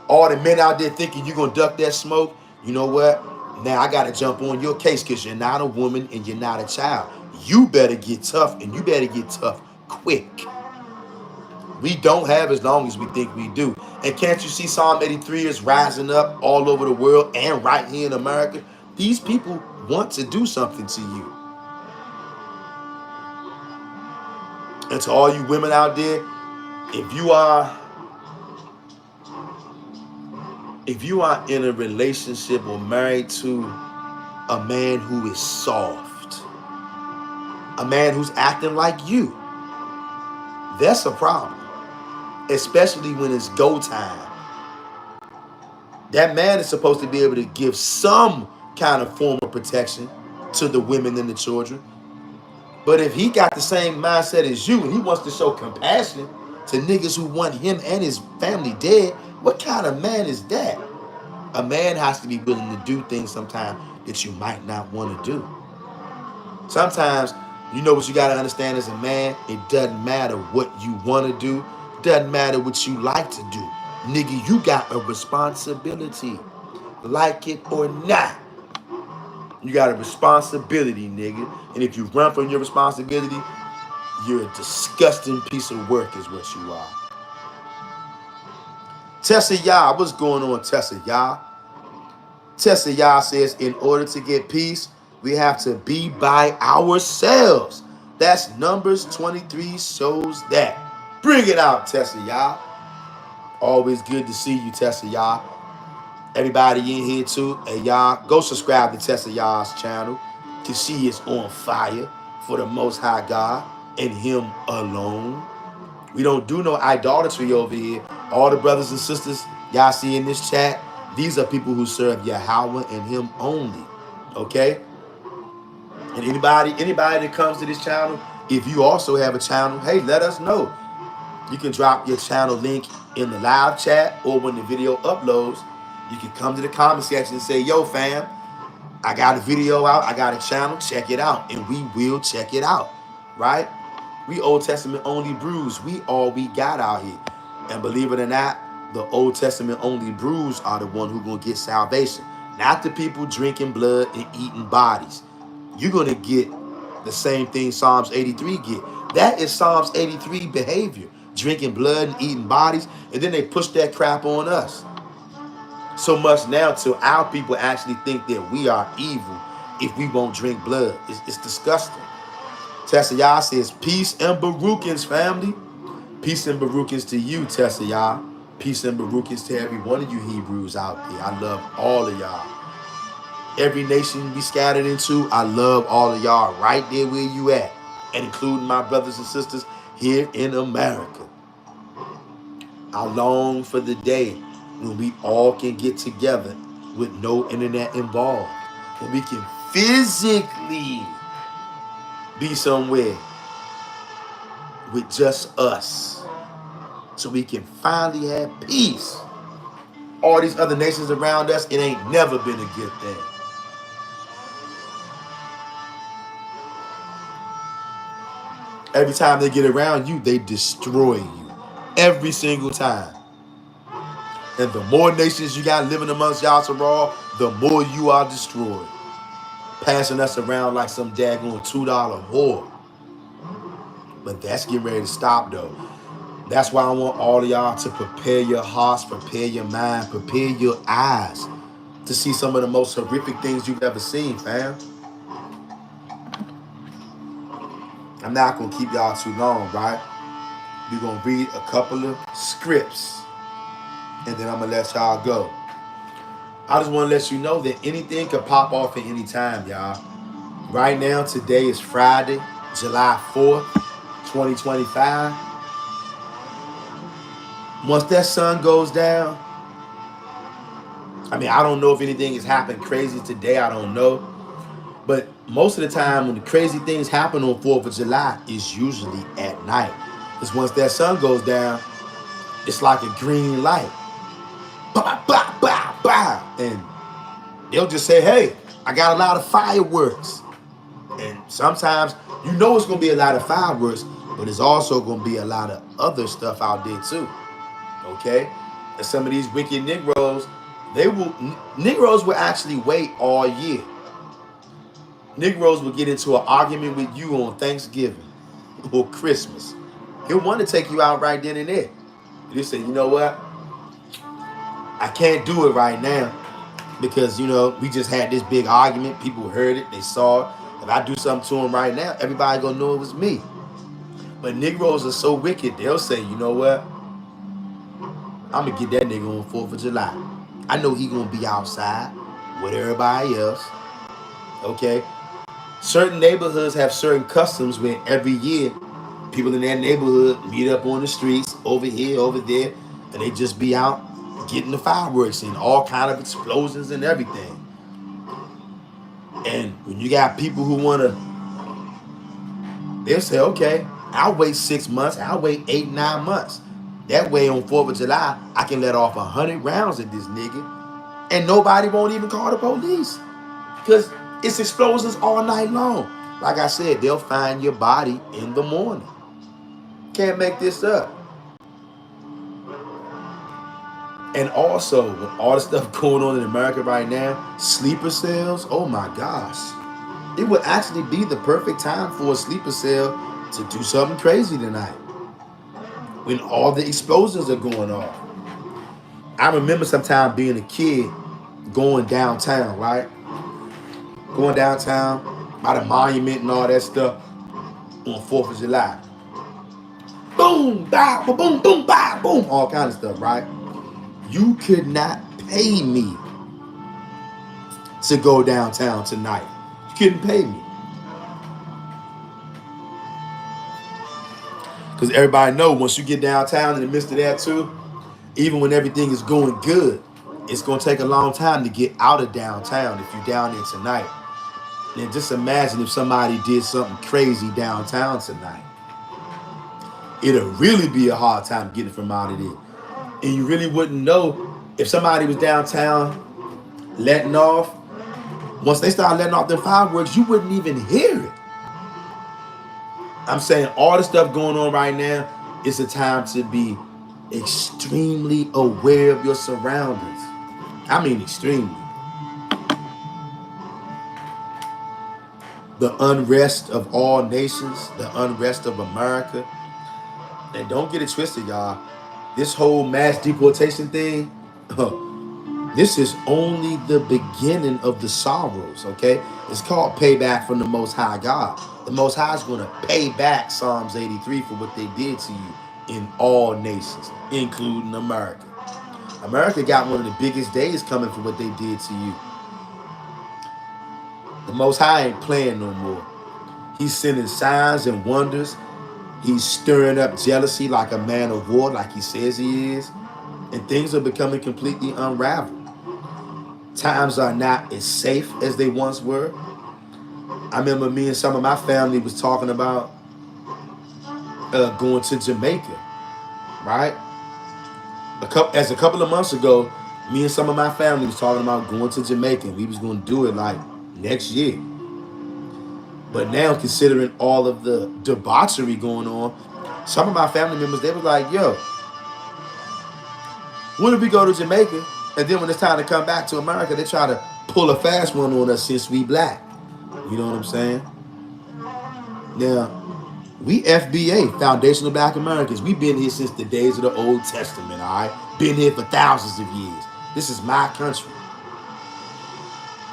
all the men out there thinking you're going to duck that smoke, you know what? Now I got to jump on your case because you're not a woman and you're not a child. You better get tough, and you better get tough quick. We don't have as long as we think we do. And can't you see Psalm 83 is rising up all over the world and right here in America? These people want to do something to you. And to all you women out there, if you are in a relationship or married to a man who is soft, a man who's acting like you, that's a problem. Especially when it's go time. That man is supposed to be able to give some kind of form of protection to the women and the children. But if he got the same mindset as you and he wants to show compassion to niggas who want him and his family dead, what kind of man is that? A man has to be willing to do things sometimes that you might not want to do. Sometimes, you know what you got to understand as a man? It doesn't matter what you want to do. Doesn't matter what you like to do. Nigga, you got a responsibility. Like it or not. You got a responsibility, nigga. And if you run from your responsibility, you're a disgusting piece of work is what you are. Tessa Yah, what's going on, Tessa Yah? Tessa Yah says, in order to get peace, we have to be by ourselves. That's Numbers 23 shows that. Bring it out, Tessa Yah. Always good to see you, Tessa Yah. Everybody in here too. Hey, y'all, go subscribe to Tessa Yah's channel because she is on fire for the Most High God and Him alone. We don't do no idolatry over here. All the brothers and sisters y'all see in this chat, these are people who serve Yahweh and Him only. Okay? And anybody that comes to this channel, if you also have a channel, hey, let us know. You can drop your channel link in the live chat or when the video uploads. You can come to the comment section and say, yo, fam, I got a video out. I got a channel. Check it out. And we will check it out. Right? We Old Testament only brews. We all we got out here. And believe it or not, The Old Testament only Brews are the one who gonna get salvation, not the people drinking blood and eating bodies. You're gonna get the same thing Psalms 83 get. That is Psalms 83 behavior, drinking blood and eating bodies, and then they push that crap on us. So much now till our people actually think that we are evil if we won't drink blood. It's disgusting. Tessa Yah says, peace and Baruchins, family. Peace and Baruchins to you, Tessa Yah. Peace and Baruchins to every one of you Hebrews out there. I love all of y'all. Every nation we scattered into, I love all of y'all right there where you at. And including my brothers and sisters here in America. I long for the day when we all can get together with no internet involved. When we can physically be somewhere with just us. So we can finally have peace. All these other nations around us, it ain't never been a good thing. Every time they get around you, they destroy you. Every single time. And the more nations you got living amongst Yasharal, the more you are destroyed. Passing us around like some daggone $2 whore. But that's getting ready to stop though. That's why I want all of y'all to prepare your hearts, prepare your mind, prepare your eyes to see some of the most horrific things you've ever seen, fam. I'm not going to keep y'all too long, right? We're going to read a couple of scripts, and then I'm going to let y'all go. I just want to let you know that anything could pop off at any time, y'all. Right now, today is Friday, July 4th, 2025. Once that sun goes down, I mean, I don't know if anything has happened crazy today. I don't know. But most of the time when the crazy things happen on 4th of July, it's usually at night. Because once that sun goes down, it's like a green light. Bah, bah, bah, bah. And they'll just say, hey, I got a lot of fireworks. And sometimes you know it's going to be a lot of fireworks, but it's also going to be a lot of other stuff out there too. Okay? And some of these wicked Negroes, Negroes will actually wait all year. Negroes will get into an argument with you on Thanksgiving or Christmas. He'll want to take you out right then and there. He'll say, you know what? I can't do it right now because, you know, we just had this big argument. People heard it. They saw it. If I do something to him right now, everybody gonna know it was me. But Negroes are so wicked, they'll say, you know what? I'm gonna get that nigga on 4th of July. I know he gonna be outside with everybody else. Okay? Certain neighborhoods have certain customs where every year people in that neighborhood meet up on the streets, over here, over there, and they just be out getting the fireworks and all kind of explosions and everything. And when you got people who they'll say, okay, I'll wait 6 months, I'll wait 8, 9 months. That way on 4th of July, I can let off 100 rounds at this nigga and nobody won't even call the police. Because it's explosions all night long. Like I said, they'll find your body in the morning. Can't make this up. And also, with all the stuff going on in America right now, sleeper cells, oh my gosh. It would actually be the perfect time for a sleeper cell to do something crazy tonight. When all the explosions are going off. I remember sometime being a kid going downtown, right? Going downtown by the monument and all that stuff on 4th of July. Boom, bow, boom, boom, bow, boom, all kind of stuff, right? You could not pay me to go downtown tonight. You couldn't pay me. Because everybody know once you get downtown in the midst of that too, even when everything is going good, it's going to take a long time to get out of downtown if you're down there tonight. And just imagine if somebody did something crazy downtown tonight. It'll really be a hard time getting from out of there. And you really wouldn't know if somebody was downtown letting off. Once they start letting off their fireworks, you wouldn't even hear it. I'm saying all the stuff going on right now, it's a time to be extremely aware of your surroundings. I mean, extremely. The unrest of all nations, the unrest of America. And don't get it twisted, y'all. This whole mass deportation thing, this is only the beginning of the sorrows, okay? It's called payback from the Most High God. The Most High is going to pay back Psalms 83 for what they did to you in all nations, including America. America got one of the biggest days coming for what they did to you. The Most High ain't playing no more. He's sending signs and wonders. He's stirring up jealousy like a man of war, like he says he is. And things are becoming completely unraveled. Times are not as safe as they once were. I remember me and some of my family was talking about going to Jamaica, right? A couple of months ago, me and some of my family was talking about going to Jamaica. We was going to do it like next year. But now, considering all of the debauchery going on, some of my family members, they was like, yo, what if we go to Jamaica and then when it's time to come back to America, they try to pull a fast one on us since we black? You know what I'm saying? Now, we FBA, Foundational Black Americans. We've been here since the days of the Old Testament, all right? Been here for thousands of years. This is my country.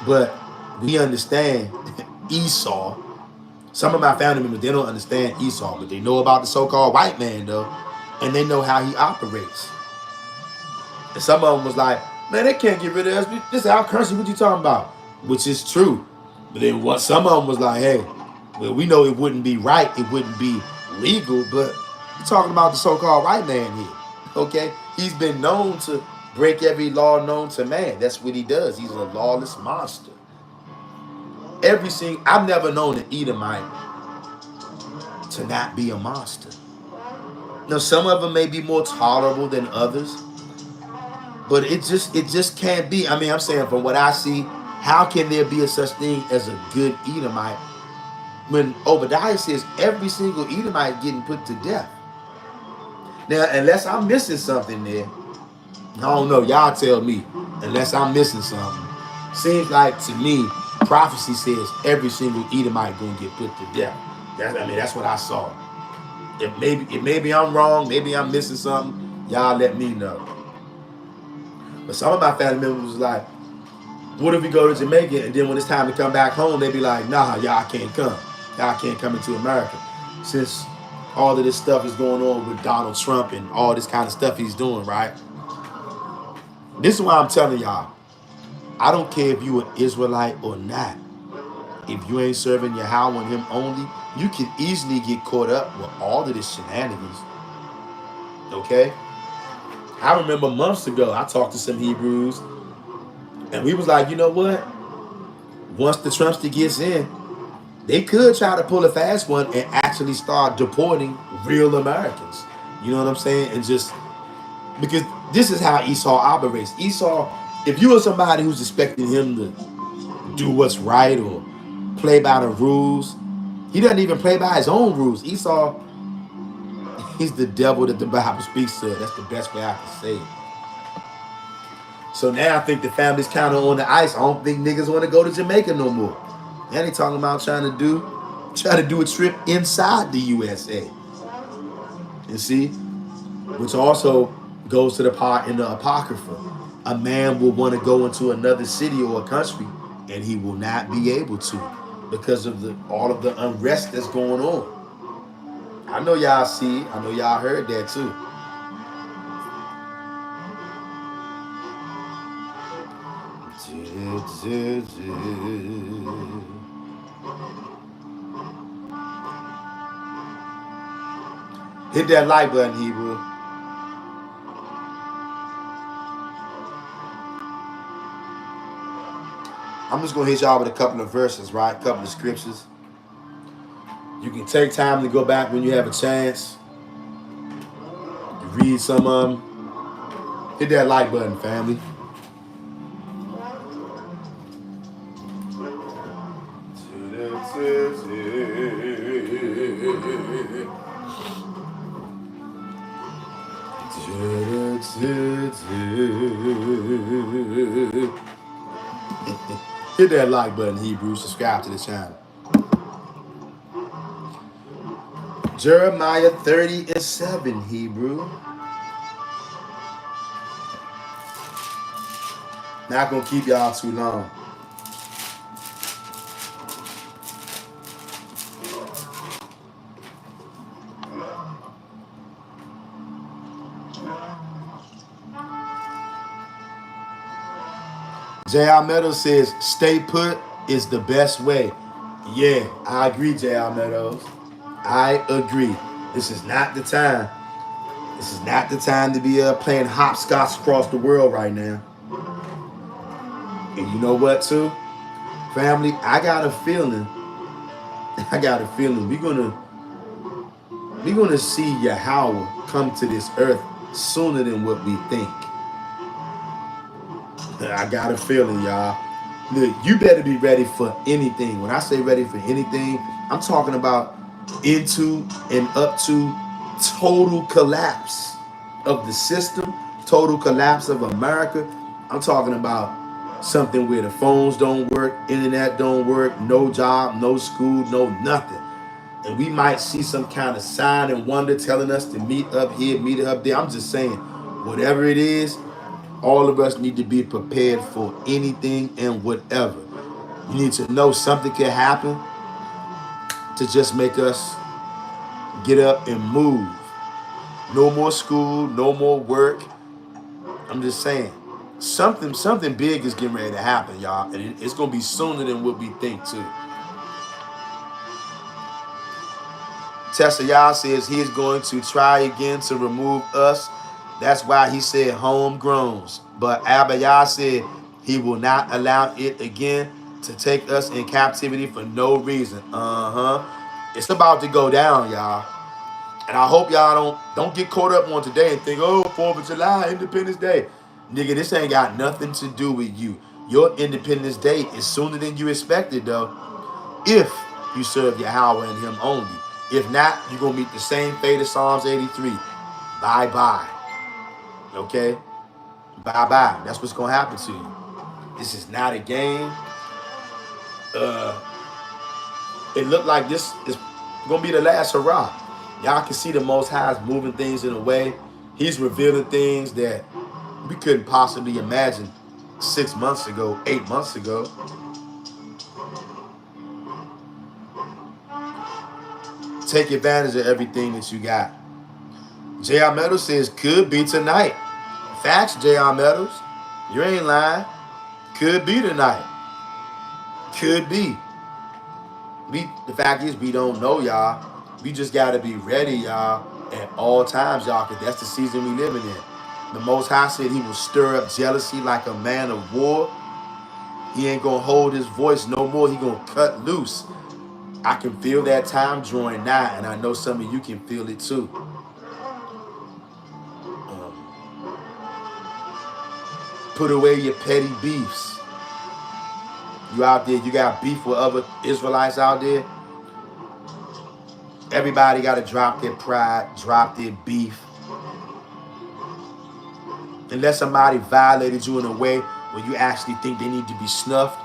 But we understand Esau. Some of my family members, they don't understand Esau, but they know about the so-called white man, though, and they know how he operates. And some of them was like, man, they can't get rid of us. This is our country. What you talking about? Which is true. But then what? Some of them was like, hey, well, we know it wouldn't be right. It wouldn't be legal. But you're talking about the so-called white man here. Okay? He's been known to break every law known to man. That's what he does. He's a lawless monster. I've never known an Edomite to not be a monster. Now, some of them may be more tolerable than others. But it just can't be. I mean, I'm saying from what I see, how can there be a such thing as a good Edomite when Obadiah says every single Edomite getting put to death? Now, unless I'm missing something there, I don't know. Y'all tell me. Unless I'm missing something, seems like to me, prophecy says every single Edomite gonna get put to death. That's what I saw. Maybe I'm wrong. Maybe I'm missing something. Y'all let me know. But some of my family members was like, what if we go to Jamaica and then when it's time to come back home, they be like, nah, y'all can't come. Y'all can't come into America. Since all of this stuff is going on with Donald Trump and all this kind of stuff he's doing, right? This is why I'm telling y'all, I don't care if you an Israelite or not. If you ain't serving Yahweh and him only, you can easily get caught up with all of this shenanigans. Okay? I remember months ago, I talked to some Hebrews, and we was like, you know what? Once the Trumpster gets in, they could try to pull a fast one and actually start deporting real Americans. You know what I'm saying? And just, because this is how Esau operates. Esau, if you are somebody who's expecting him to do what's right or play by the rules, he doesn't even play by his own rules. Esau, he's the devil that the Bible speaks to. That's the best way I can say it. So now I think the family's kind of on the ice. I don't think niggas want to go to Jamaica no more. Now they talking about trying to do a trip inside the USA. You see? Which also goes to the part in the Apocrypha. A man will want to go into another city or a country and he will not be able to because of all of the unrest that's going on. I know y'all see it. I know y'all heard that too. Hit that like button, Hebrew. I'm just going to hit y'all with a couple of verses, right? A couple of scriptures. You can take time to go back when you have a chance. You read some of them. Hit that like button, family. Hit that like button, Hebrew. Subscribe to the channel. Jeremiah 30:7, Hebrew. Not gonna keep y'all too long. J.R. Meadows says, stay put is the best way. Yeah, I agree, J.R. Meadows. I agree. This is not the time. This is not the time to be playing hopscotch across the world right now. And you know what, too? Family, I got a feeling we're gonna see Yahweh come to this earth sooner than what we think. I got a feeling, y'all. Look, you better be ready for anything. When I say ready for anything, I'm talking about into and up to total collapse of the system, total collapse of America. I'm talking about something where the phones don't work, internet don't work, no job, no school, no nothing. And we might see some kind of sign and wonder telling us to meet up here, meet up there. I'm just saying, whatever it is, all of us need to be prepared for anything and whatever. You need to know something can happen to just make us get up and move. No more school, no more work. I'm just saying, something big is getting ready to happen, y'all. And it's going to be sooner than what we think, too. Tessa Yah says he is going to try again to remove us. That's why he said homegrowns. But Abba said he will not allow it again to take us in captivity for no reason. It's about to go down, y'all. And I hope y'all don't get caught up on today and think, oh, 4th of July, Independence Day. Nigga, this ain't got nothing to do with you. Your Independence Day is sooner than you expected, though. If you serve Yahweh and him only. If not, you're going to meet the same fate as Psalms 83. Bye-bye. Okay? Bye-bye. That's what's going to happen to you. This is not a game. It looked like this is going to be the last hurrah. Y'all can see the Most High is moving things in a way. He's revealing things that we couldn't possibly imagine 6 months ago, 8 months ago. Take advantage of everything that you got. J.R. Meadows says, could be tonight. Facts, J.R. Meadows. You ain't lying. Could be tonight. Could be. The fact is, we don't know, y'all. We just got to be ready, y'all, at all times, y'all, because that's the season we living in. The Most High said he will stir up jealousy like a man of war. He ain't going to hold his voice no more. He going to cut loose. I can feel that time drawing nigh, and I know some of you can feel it too. Put away your petty beefs. You out there, you got beef with other Israelites out there. Everybody got to drop their pride, drop their beef. Unless somebody violated you in a way where you actually think they need to be snuffed.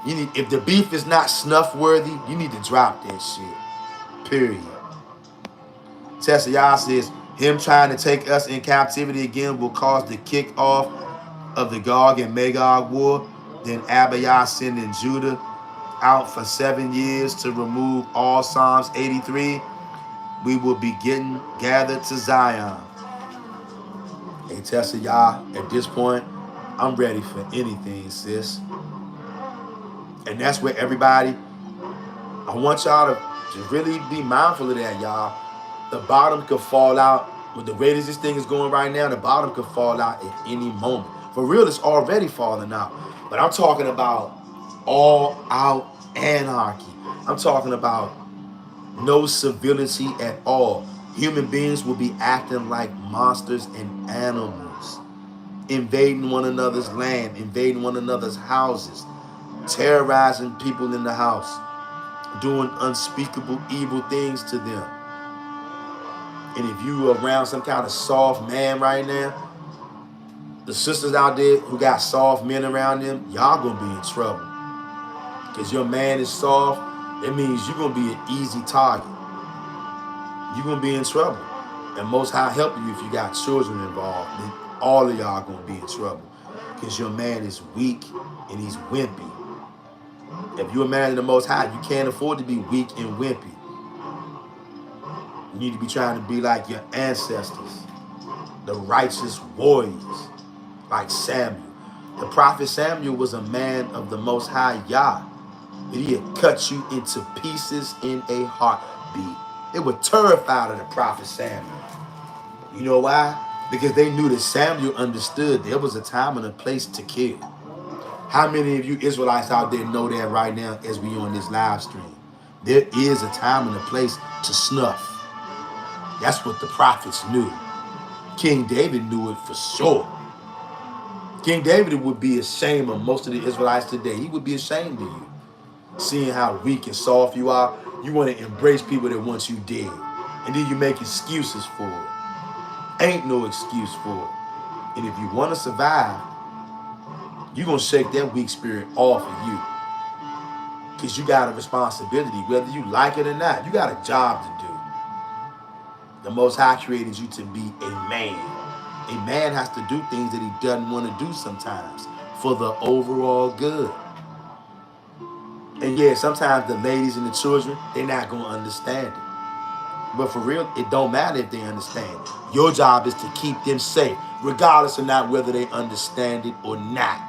If the beef is not snuff worthy, you need to drop that shit. Period. Tessa Yah says, him trying to take us in captivity again will cause the kick-off of the Gog and Magog war. Then Abba Yah sending Judah out for 7 years to remove all Psalms 83. We will be getting gathered to Zion. Hey, Tessa Yah, at this point, I'm ready for anything, sis. And that's where everybody, I want y'all to really be mindful of that, y'all. The bottom could fall out. With the rate as this thing is going right now, the bottom could fall out at any moment. For real, it's already falling out. But I'm talking about all out anarchy. I'm talking about no civility at all. Human beings will be acting like monsters and animals. Invading one another's land, invading one another's houses, terrorizing people in the house, doing unspeakable evil things to them. And if you are around some kind of soft man right now, The sisters out there who got soft men around them, y'all gonna be in trouble. Because your man is soft, it means you're gonna be an easy target. You're gonna be in trouble. And Most High help you if you got children involved. Then all of y'all gonna be in trouble. Because your man is weak and he's wimpy. If you're a man of the Most High, you can't afford to be weak and wimpy. You need to be trying to be like your ancestors, the righteous warriors, like Samuel. The prophet Samuel was a man of the Most High Yah. And he'd cut you into pieces in a heartbeat. They were terrified of the prophet Samuel. You know why? Because they knew that Samuel understood there was a time and a place to kill. How many of you Israelites out there know that right now as we on this live stream? There is a time and a place to snuff. That's what the prophets knew. King David knew it for sure. King David would be ashamed of most of the Israelites today. He would be ashamed of you. Seeing how weak and soft you are, you want to embrace people that want you dead. And then you make excuses for it. Ain't no excuse for it. And if you want to survive, you're going to shake that weak spirit off of you. Because you got a responsibility, whether you like it or not. You got a job to do. The Most High created you to be a man. A man has to do things that he doesn't want to do sometimes for the overall good. And yeah, sometimes the ladies and the children, they're not going to understand it. But for real, it don't matter if they understand. Your job is to keep them safe, regardless of not whether they understand it or not.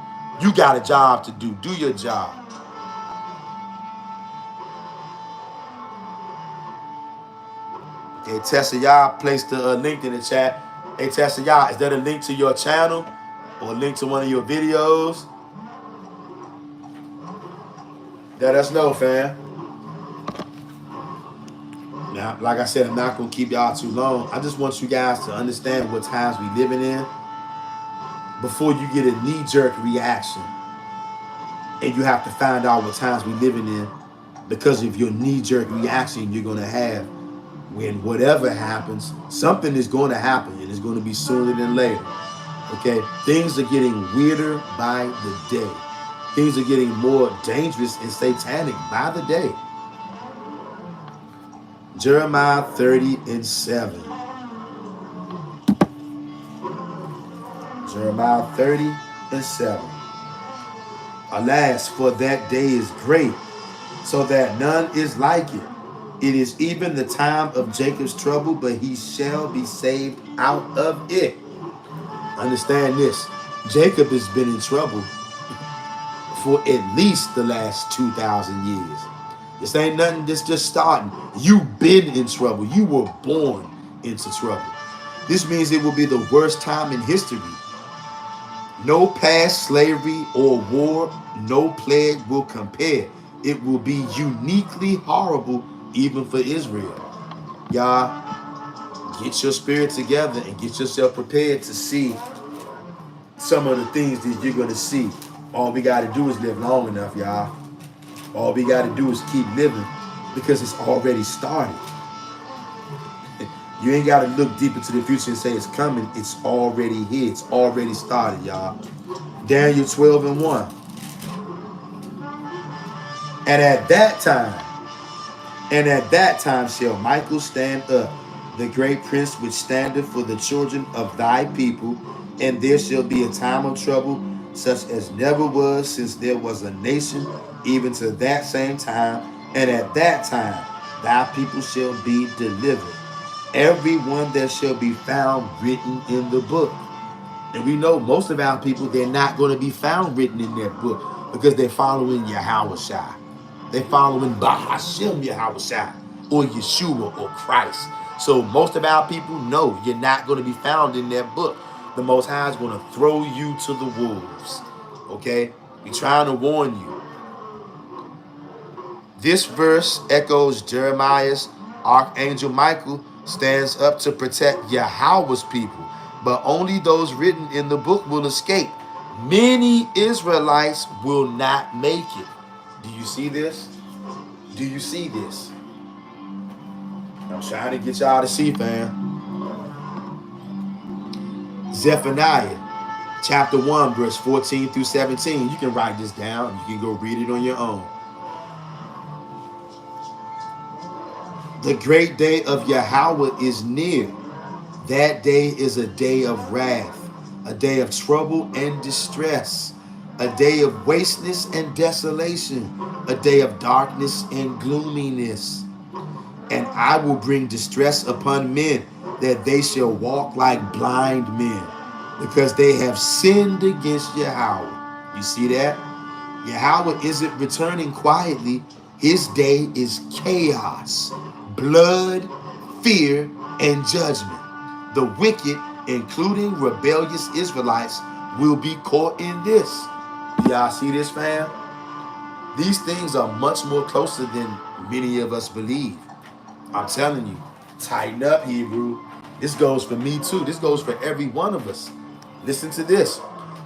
You got a job to do. Do your job. Okay, Tessa, y'all placed the link in the chat. Hey, Tessa, y'all, is that a link to your channel or a link to one of your videos? Let us know, fam. Now, like I said, I'm not going to keep y'all too long. I just want you guys to understand what times we living in before you get a knee-jerk reaction. And you have to find out what times we living in because of your knee-jerk reaction you're going to have when whatever happens, something is going to happen, and it's going to be sooner than later. Okay? Things are getting weirder by the day. Things are getting more dangerous and satanic by the day. Jeremiah 30:7. Jeremiah 30:7. Alas, for that day is great, so that none is like it. It is even the time of Jacob's trouble, but he shall be saved out of it. Understand this. Jacob has been in trouble for at least the last 2,000 years. This ain't nothing that's just starting. You've been in trouble. You were born into trouble. This means it will be the worst time in history. No past slavery or war, no plague will compare. It will be uniquely horrible even for Israel. Y'all, get your spirit together and get yourself prepared to see some of the things that you're going to see. All we got to do is live long enough, y'all. All we got to do is keep living because it's already started. You ain't got to look deep into the future and say it's coming. It's already here. It's already started, y'all. Daniel 12:1. And at that time shall Michael stand up, the great prince which standeth for the children of thy people, and there shall be a time of trouble such as never was since there was a nation, even to that same time. And at that time thy people shall be delivered, every one that shall be found written in the book. And we know most of our people, they're not going to be found written in their book because they're following Yahushua. They're following Bahashem Yahushua or Yeshua or Christ. So most of our people know you're not going to be found in their book. The Most High is going to throw you to the wolves. Okay? We're trying to warn you. This verse echoes Jeremiah's. Archangel Michael stands up to protect Yahweh's people, but only those written in the book will escape. Many Israelites will not make it. Do you see this? Do you see this? I'm trying to get y'all to see, fam. Zephaniah chapter 1, verse 14 through 17. You can write this down. You can go read it on your own. The great day of Yahweh is near. That day is a day of wrath, a day of trouble and distress, a day of wasteness and desolation, a day of darkness and gloominess. And I will bring distress upon men, that they shall walk like blind men, because they have sinned against Yahweh. You see that? Yahweh isn't returning quietly. His day is chaos, blood, fear, and judgment. The wicked, including rebellious Israelites, will be caught in this. Y'all see this, fam? These things are much more closer than many of us believe. I'm telling you, tighten up, Hebrew. This goes for me too. This goes for every one of us. Listen to this.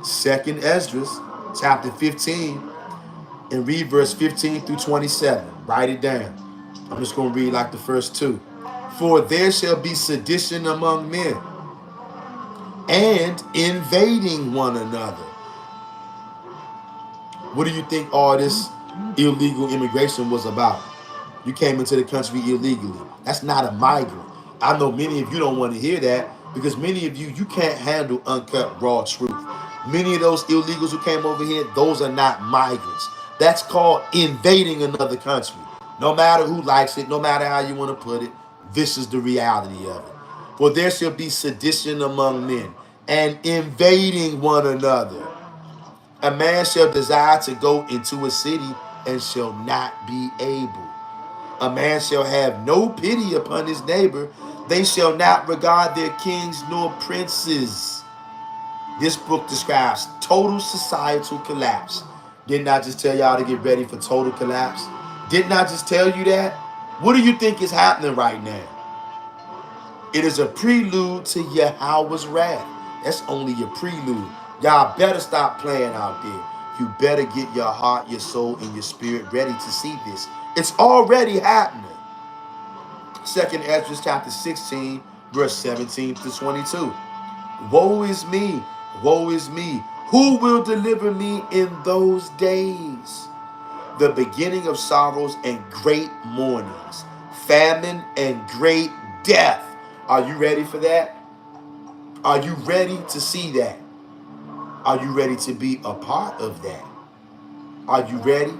2nd Esdras, chapter 15, and read verse 15 through 27. Write it down. I'm just going to read like the first two. For there shall be sedition among men, and invading one another. What do you think all this illegal immigration was about? You came into the country illegally. That's not a migrant. I know many of you don't want to hear that, because many of you can't handle uncut raw truth. Many of those illegals who came over here, those are not migrants. That's called invading another country. No matter who likes it, no matter how you want to put it, this is the reality of it. For there shall be sedition among men, and invading one another. A man shall desire to go into a city, and shall not be able. A man shall have no pity upon his neighbor. They shall not regard their kings nor princes. This book describes total societal collapse. Didn't I just tell y'all to get ready for total collapse? Didn't I just tell you that? What do you think is happening right now? It is a prelude to Yahweh's wrath. That's only a prelude. Y'all better stop playing out there. You better get your heart, your soul, and your spirit ready to see this. It's already happening. 2nd Esdras chapter 16, verse 17 to 22. Woe is me, woe is me. Who will deliver me in those days? The beginning of sorrows and great mournings, famine and great death. Are you ready for that? Are you ready to see that? Are you ready to be a part of that? Are you ready?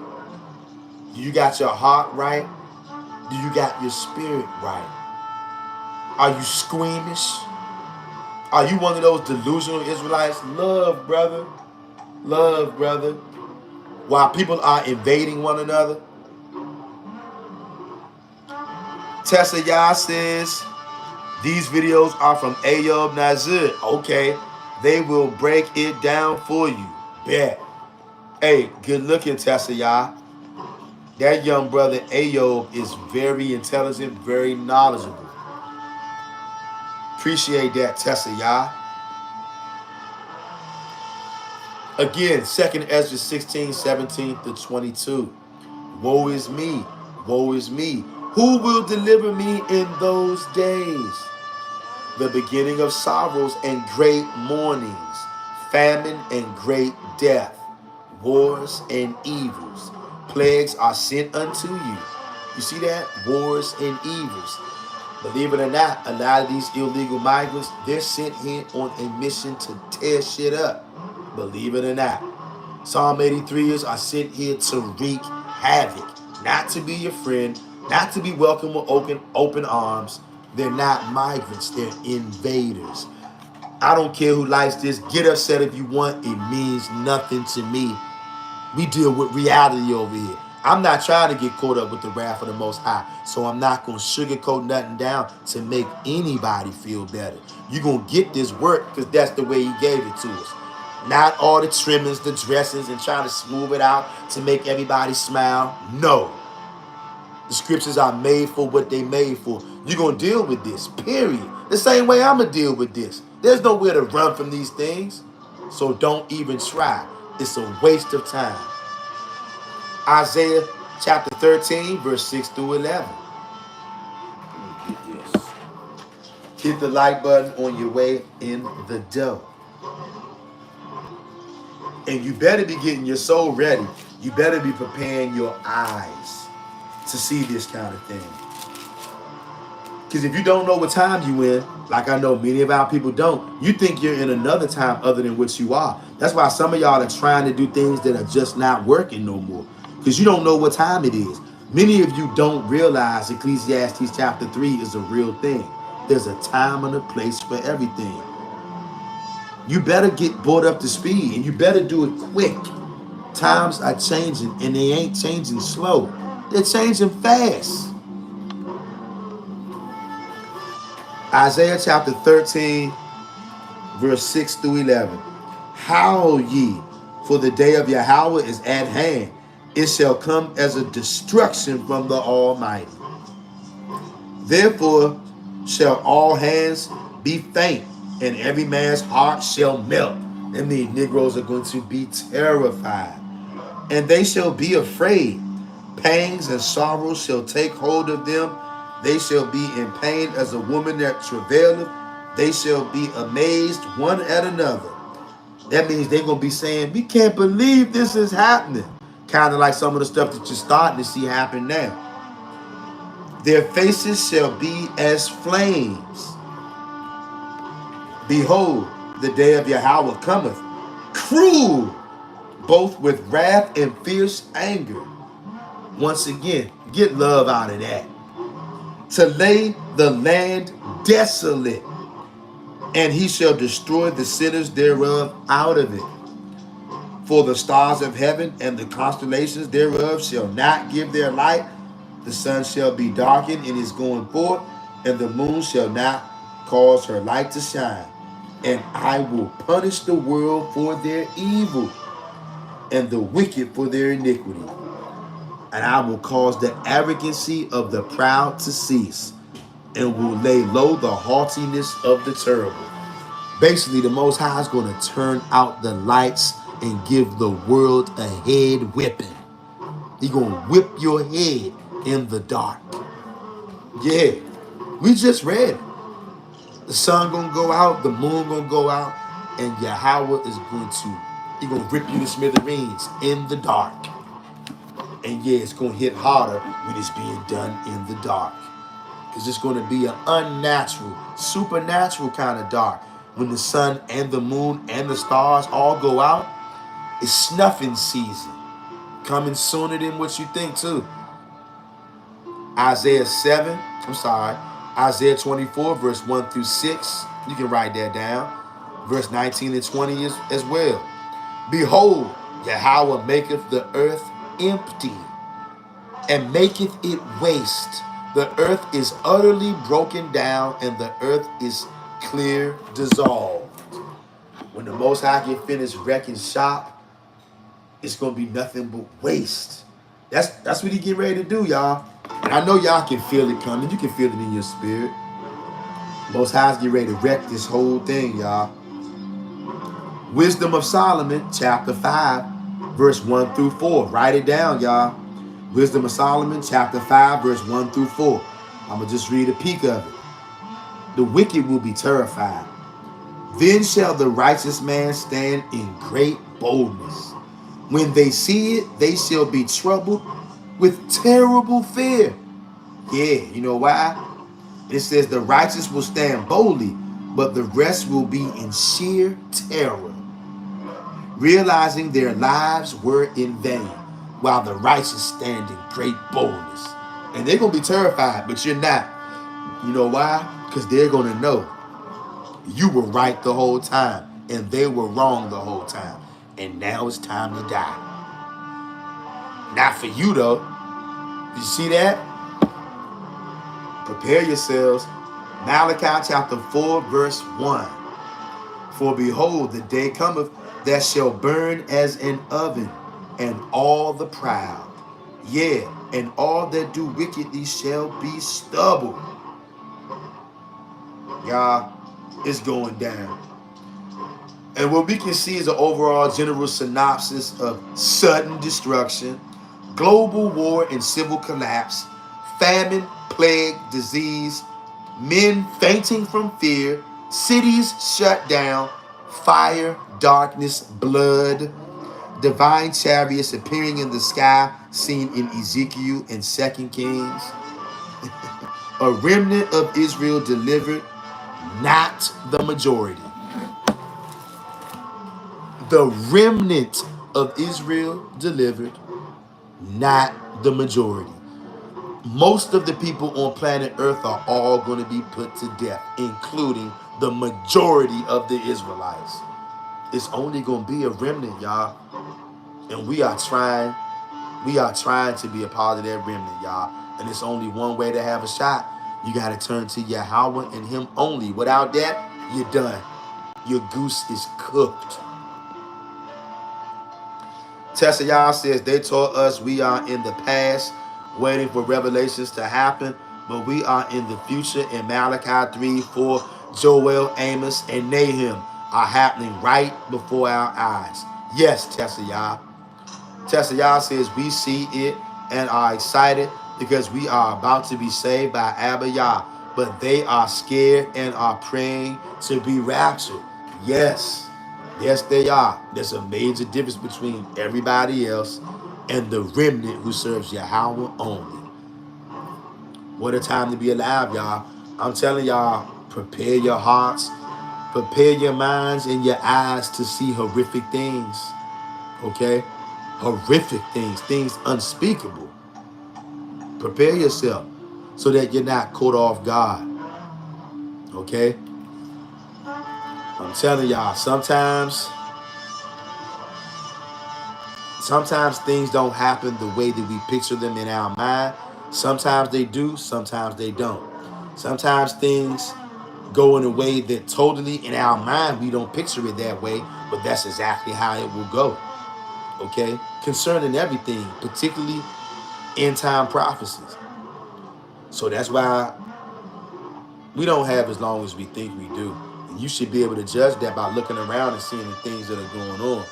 Do you got your heart right? Do you got your spirit right? Are you squeamish? Are you one of those delusional Israelites? Love, brother. Love, brother. While people are invading one another. Tessa Yah says, these videos are from Ayob Nazir. Okay, they will break it down for you. Bet. Hey, good looking, Tessa Yah. That young brother Ayob is very intelligent, very knowledgeable. Appreciate that, Tessa Yah. Again, 2nd Esdras 16, 17 to 22. Woe is me, woe is me. Who will deliver me in those days? The beginning of sorrows and great mournings, famine and great death, wars and evils. Plagues are sent unto you. You see that? Wars and evils. Believe it or not, a lot of these illegal migrants, they're sent here on a mission to tear shit up. Believe it or not. Psalm 83ers are sent here to wreak havoc. Not to be your friend, not to be welcomed with open arms. They're not migrants, they're invaders. I don't care who likes this. Get upset if you want. It means nothing to me. We deal with reality over here. I'm not trying to get caught up with the wrath of the Most High. So I'm not going to sugarcoat nothing down to make anybody feel better. You're going to get this work because that's the way he gave it to us. Not all the trimmings, the dressings, and trying to smooth it out to make everybody smile. No. The scriptures are made for what they made for. You're going to deal with this, period. The same way I'm going to deal with this. There's nowhere to run from these things. So don't even try. It's a waste of time. Isaiah chapter 13, verse 6 through 11. Let me get this. Hit the like button on your way in the dough. And you better be getting your soul ready. You better be preparing your eyes to see this kind of thing. Because if you don't know what time you in, like I know many of our people don't, you think you're in another time other than what you are. That's why some of y'all are trying to do things that are just not working no more. Because you don't know what time it is. Many of you don't realize Ecclesiastes chapter 3 is a real thing. There's a time and a place for everything. You better get brought up to speed, and you better do it quick. Times are changing, and they ain't changing slow. They're changing fast. Isaiah chapter 13, verse 6 through 11. Howl ye, for the day of Yahweh is at hand. It shall come as a destruction from the Almighty. Therefore shall all hands be faint, and every man's heart shall melt. And the Negroes are going to be terrified. And they shall be afraid. Pangs and sorrows shall take hold of them. They shall be in pain as a woman that travaileth. They shall be amazed one at another. That means they're going to be saying, we can't believe this is happening. Kind of like some of the stuff that you're starting to see happen now. Their faces shall be as flames. Behold, the day of Yahweh cometh, cruel, both with wrath and fierce anger. Once again, get love out of that. To lay the land desolate, and he shall destroy the sinners thereof out of it. For the stars of heaven and the constellations thereof shall not give their light. The sun shall be darkened in his going forth, and the moon shall not cause her light to shine. And I will punish the world for their evil, and the wicked for their iniquity. And I will cause the arrogancy of the proud to cease, and will lay low the haughtiness of the terrible. Basically, the Most High is going to turn out the lights and give the world a head whipping. He's going to whip your head in the dark. Yeah, we just read it. The sun going to go out, the moon going to go out, and Yahweh is going to rip you to smithereens in the dark. And yeah, it's going to hit harder when it's being done in the dark. Because it's going to be an unnatural, supernatural kind of dark. When the sun and the moon and the stars all go out, it's snuffing season. Coming sooner than what you think too. Isaiah 24, verse 1 through 6. You can write that down. Verse 19 and 20 as well. Behold, Yahweh maketh the earth empty, and maketh it waste. The earth is utterly broken down, and the earth is clear dissolved. When the Most High get finished wrecking shop, it's gonna be nothing but waste. That's what he get ready to do, y'all. And I know y'all can feel it coming. You can feel it in your spirit. Most High's get ready to wreck this whole thing, y'all. Wisdom of Solomon, chapter 5, verse 1 through 4. Write it down, y'all. Wisdom of Solomon, chapter 5, verse 1 through 4. I'm going to just read a peek of it. The wicked will be terrified. Then shall the righteous man stand in great boldness. When they see it, they shall be troubled with terrible fear. Yeah, you know why? It says the righteous will stand boldly, but the rest will be in sheer terror, realizing their lives were in vain, while the righteous stand in great boldness. And they're going to be terrified, but you're not. You know why? Because they're going to know you were right the whole time, and they were wrong the whole time. And now it's time to die. Not for you, though. You see that? Prepare yourselves. Malachi chapter 4, verse 1. For behold, the day cometh that shall burn as an oven, and all the proud, yea, and all that do wickedly shall be stubble. Y'all, it's going down. And what we can see is an overall general synopsis of sudden destruction, global war and civil collapse, famine, plague, disease, men fainting from fear, cities shut down, fire, darkness, blood, Divine chariots appearing in the sky, seen in Ezekiel and 2 Kings. A remnant of Israel delivered, not the majority. The remnant of Israel delivered, not the majority. Most of the people on planet Earth are all going to be put to death, including the majority of the Israelites. It's only going to be a remnant, y'all. And we are trying to be a part of that remnant, y'all. And it's only one way to have a shot. You got to turn to Yahweh and him only. Without that, you're done. Your goose is cooked. Tessayah says, they taught us we are in the past, waiting for revelations to happen, but we are in the future. In Malachi 3:4, Joel, Amos, and Nahum are happening right before our eyes. Yes, Tessayah. Tessayah says, we see it and are excited because we are about to be saved by Abba Yah, but they are scared and are praying to be raptured. Yes. Yes, they are. There's a major difference between everybody else and the remnant who serves Yahweh only. What a time to be alive, y'all. I'm telling y'all, prepare your hearts, prepare your minds and your eyes to see horrific things. Okay? Horrific things, things unspeakable. Prepare yourself so that you're not caught off guard. Okay? I'm telling y'all, sometimes things don't happen the way that we picture them in our mind. Sometimes they do, sometimes they don't. Sometimes things go in a way that totally in our mind we don't picture it that way, but that's exactly how it will go. Okay? Concerning everything, particularly end time prophecies. So that's why we don't have as long as we think we do. And you should be able to judge that by looking around and seeing the things that are going on.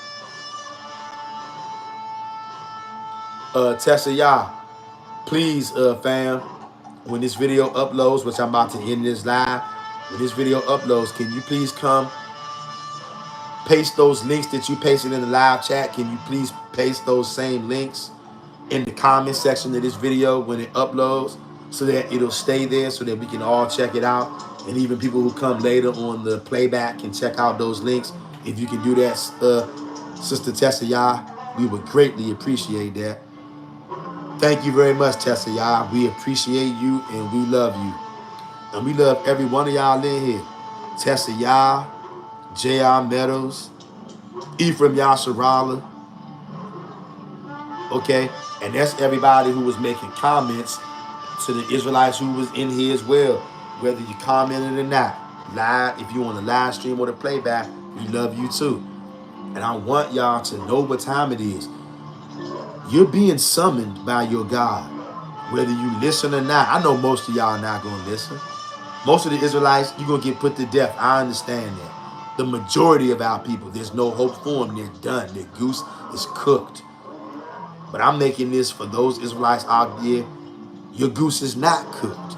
Tessayah, please, fam, when this video uploads, which I'm about to end this live, when this video uploads, can you please come paste those links that you pasted in the live chat? Can you please paste those same links in the comment section of this video when it uploads so that it'll stay there so that we can all check it out? And even people who come later on the playback can check out those links. If you can do that, Sister Tessayah, we would greatly appreciate that. Thank you very much, Tessayah. We appreciate you and we love you. And we love every one of y'all in here. Tessayah, J.R. Meadows, Ephraim Yasharala. Okay? And that's everybody who was making comments to the Israelites who was in here as well. Whether you commented or not. Live, if you on the live stream or the playback, we love you too. And I want y'all to know what time it is. You're being summoned by your God. Whether you listen or not. I know most of y'all not going to listen. Most of the Israelites, you're going to get put to death. I understand that. The majority of our people, there's no hope for them. They're done. Their goose is cooked. But I'm making this for those Israelites out there. Your goose is not cooked.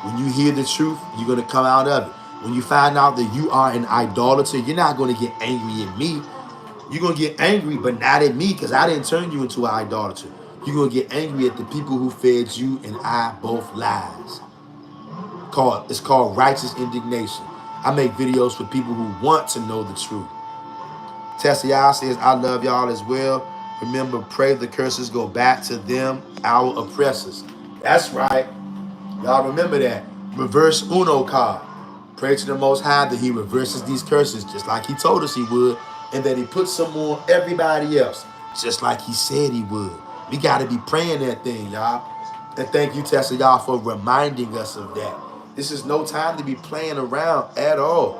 When you hear the truth, you're going to come out of it. When you find out that you are an idolater, you're not going to get angry at me. You're going to get angry, but not at me because I didn't turn you into an idolater. You're going to get angry at the people who fed you and I both lies. It's called righteous indignation. I make videos for people who want to know the truth. Tessayah says, I love y'all as well. Remember, pray the curses go back to them, our oppressors. That's right. Y'all remember that. Reverse Uno card. Pray to the Most High that he reverses these curses just like he told us he would, and that he puts some on everybody else just like he said he would. We got to be praying that thing, y'all. And thank you, Tessayah, for reminding us of that. This is no time to be playing around at all.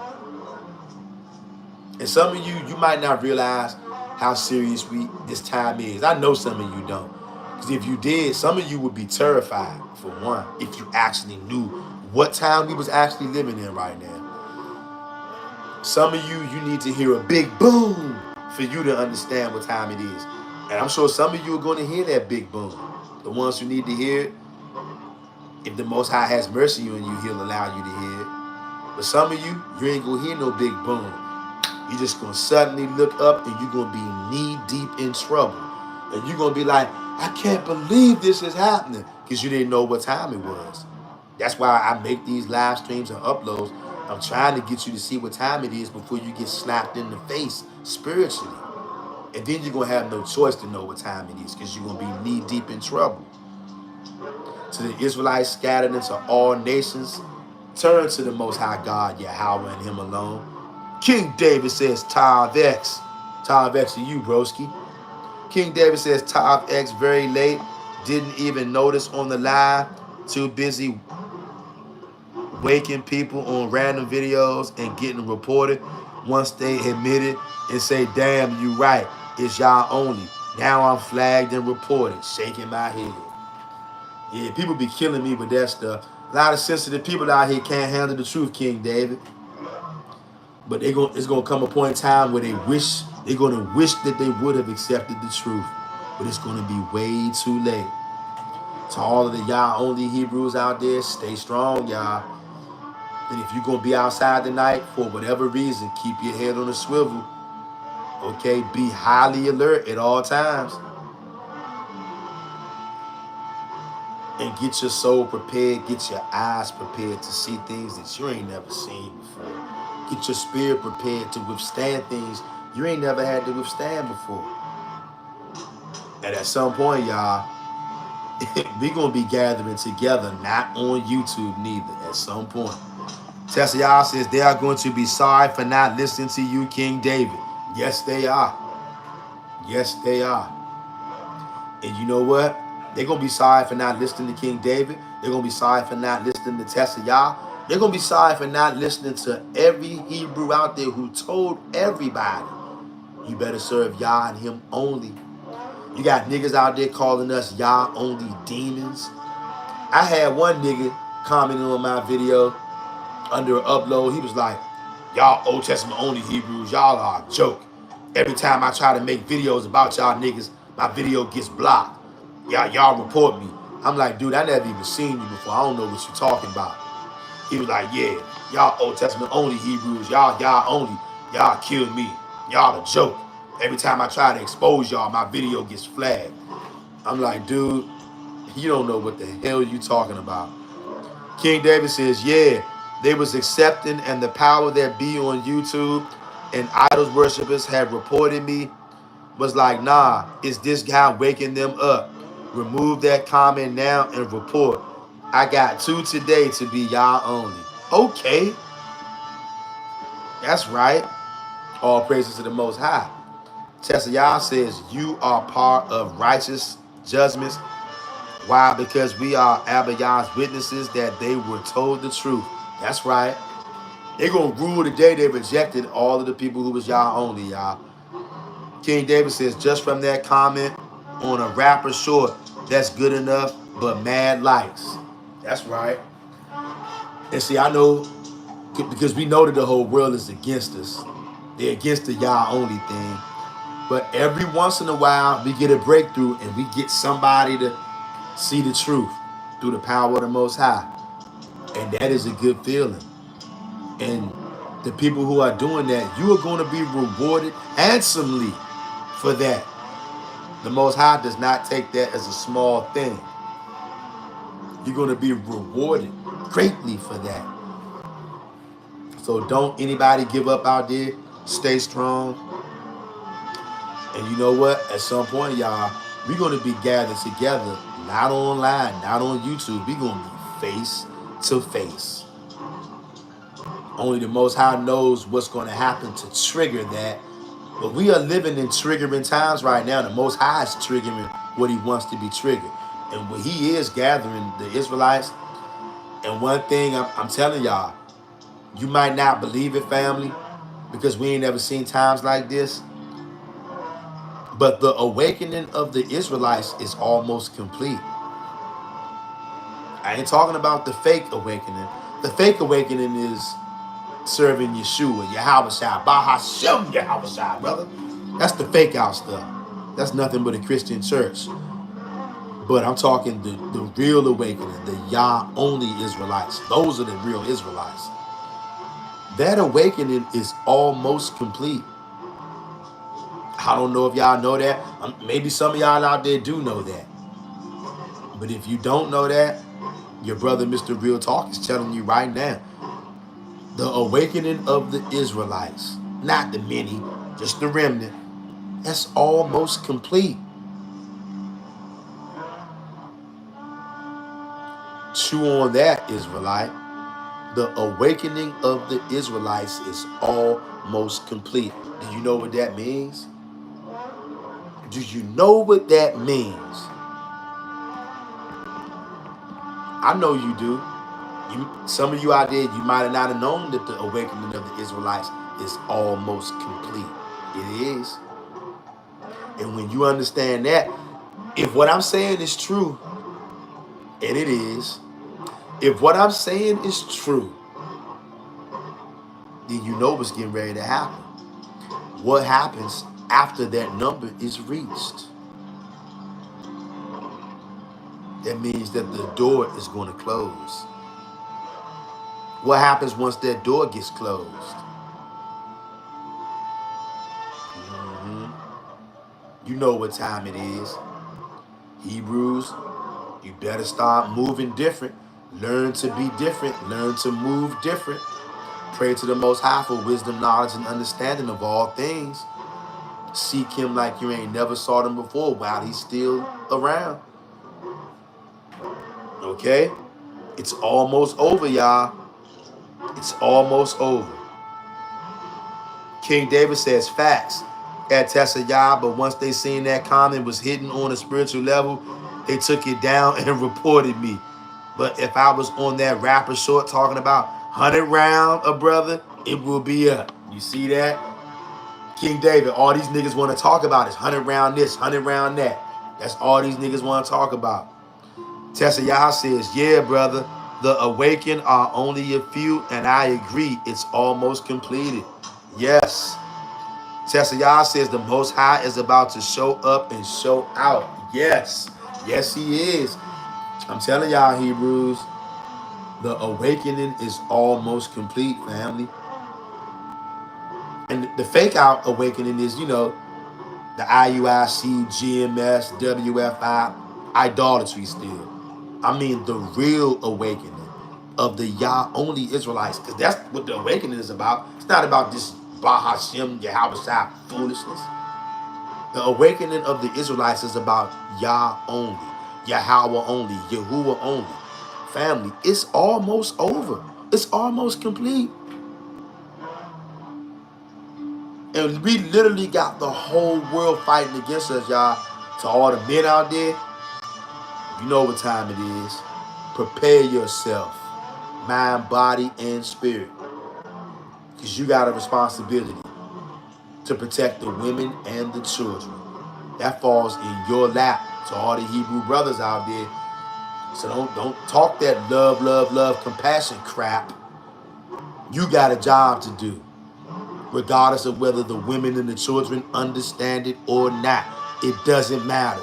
And some of you might not realize how serious this time is. I know some of you don't. Because if you did, some of you would be terrified, for one, if you actually knew what time we was actually living in right now. Some of you need to hear a big boom for you to understand what time it is. And I'm sure some of you are going to hear that big boom. The ones who need to hear it, if the Most High has mercy on you, he'll allow you to hear it. But some of you ain't going to hear no big boom. You're just going to suddenly look up and you're going to be knee deep in trouble. And you're going to be like, I can't believe this is happening, because you didn't know what time it was. That's why I make these live streams and uploads. I'm trying to get you to see what time it is before you get slapped in the face spiritually. And then you're going to have no choice to know what time it is, because you're going to be knee deep in trouble. To the Israelites scattered into all nations, turn to the Most High God, Yahweh, and Him alone. King David says, Tav X. Tav X to you, broski. King David says, Tav X very late. Didn't even notice on the live. Too busy waking people on random videos and getting reported. Once they admit it and say, damn, you right. It's y'all only. Now I'm flagged and reported. Shaking my head. Yeah, people be killing me with that stuff. A lot of sensitive people out here can't handle the truth, King David. But it's gonna come a point in time where they're gonna wish that they would have accepted the truth. But it's gonna be way too late. To all of the y'all only Hebrews out there, stay strong, y'all. And if you're gonna be outside tonight for whatever reason, keep your head on a swivel. Okay, be highly alert at all times. And get your soul prepared, get your eyes prepared to see things that you ain't never seen before. Get your spirit prepared to withstand things you ain't never had to withstand before. And at some point, y'all, we gonna be gathering together, not on YouTube neither, at some point. Tessa y'all says they are going to be sorry for not listening to you, King David. Yes, they are. Yes, they are. And you know what? They're going to be sorry for not listening to King David. They're going to be sorry for not listening to Tessa Yah. They're going to be sorry for not listening to every Hebrew out there who told everybody, you better serve Yah and Him only. You got niggas out there calling us Yah only demons. I had one nigga commenting on my video under an upload. He was like, y'all Old Testament only Hebrews, y'all are a joke. Every time I try to make videos about y'all niggas, my video gets blocked. Y'all report me. I'm like, dude, I never even seen you before. I don't know what you're talking about. He was like, yeah, y'all Old Testament only Hebrews, y'all only, y'all kill me. Y'all a joke. Every time I try to expose y'all, my video gets flagged. I'm like, dude, you don't know what the hell you talking about. King David says, yeah, they was accepting, and the power that be on YouTube and idols worshipers have reported me was like, nah, it's this guy waking them up. Remove that comment now and report. I got 2 today to be y'all only. Okay. That's right. All praises to the Most High. Tessa Yah says, you are part of righteous judgments. Why? Because we are Abba Yah's witnesses that they were told the truth. That's right. They're going to rule the day they rejected all of the people who was y'all only, y'all. King David says, just from that comment on a rapper short, that's good enough, but mad likes. That's right. And see, I know, because we know that the whole world is against us. They're against the y'all only thing. But every once in a while, we get a breakthrough and we get somebody to see the truth through the power of the Most High. And that is a good feeling. And the people who are doing that, you are going to be rewarded handsomely for that. The Most High does not take that as a small thing. You're going to be rewarded greatly for that. So don't anybody give up out there. Stay strong. And you know what? At some point, y'all, we're going to be gathered together, not online, not on YouTube. We're going to be face to face. Only the Most High knows what's going to happen to trigger that. But we are living in triggering times right now. The Most High is triggering what He wants to be triggered. And when He is gathering the Israelites, and one thing I'm telling y'all, you might not believe it, family, because we ain't never seen times like this. But the awakening of the Israelites is almost complete. I ain't talking about the fake awakening. The fake awakening is serving Yeshua, Yahushua, Bahashem Yahushua, brother. That's the fake out stuff. That's nothing but a Christian church. But I'm talking the real awakening, the Yah only Israelites. Those are the real Israelites. That awakening is almost complete. I don't know if y'all know that. Maybe some of y'all out there do know that. But if you don't know that, your brother Mr. Real Talk is telling you right now. The awakening of the Israelites, not the many, just the remnant, that's almost complete. Chew on that, Israelite. The awakening of the Israelites is almost complete. Do you know what that means? Do you know what that means? I know you do. Some of you out there, you might have not have known that the awakening of the Israelites is almost complete. It is. And when you understand that, if what I'm saying is true, and it is, if what I'm saying is true, then you know what's getting ready to happen. What happens after that number is reached? That means that the door is going to close. What happens once that door gets closed? You know what time it is. Hebrews, you better start moving different. Learn to be different. Learn to move different. Pray to the Most High for wisdom, knowledge, and understanding of all things. Seek him like you ain't never saw him before while he's still around. Okay? It's almost over, y'all. It's almost over. King David says facts at Tessayah, but once they seen that comment was hidden on a spiritual level, they took it down and reported me. But if I was on that rapper short talking about 100 round a brother, it will be up. You see that? King David, all these niggas want to talk about is 100 round this, 100 round that. That's all these niggas want to talk about. Tessayah says, yeah, brother, the awakened are only a few, and I agree, it's almost completed. Yes. Tessayah says the Most High is about to show up and show out. Yes. Yes, he is. I'm telling y'all, Hebrews, the awakening is almost complete, family. And the fake out awakening is, you know, the IUIC, GMS, WFI, idolatry still. I mean, the real awakening of the Yah only Israelites, because that's what the awakening is about. It's not about this Bahashem, Yahweh foolishness. The awakening of the Israelites is about Yah only, Yahweh only, Yahuwah only. Family, it's almost over. It's almost complete. And we literally got the whole world fighting against us, y'all. To all the men out there, you know what time it is. Prepare yourself, mind, body, and spirit. Because you got a responsibility to protect the women and the children. That falls in your lap. To all the Hebrew brothers out there. So don't talk that love, compassion crap. You got a job to do, regardless of whether the women and the children understand it or not. It doesn't matter.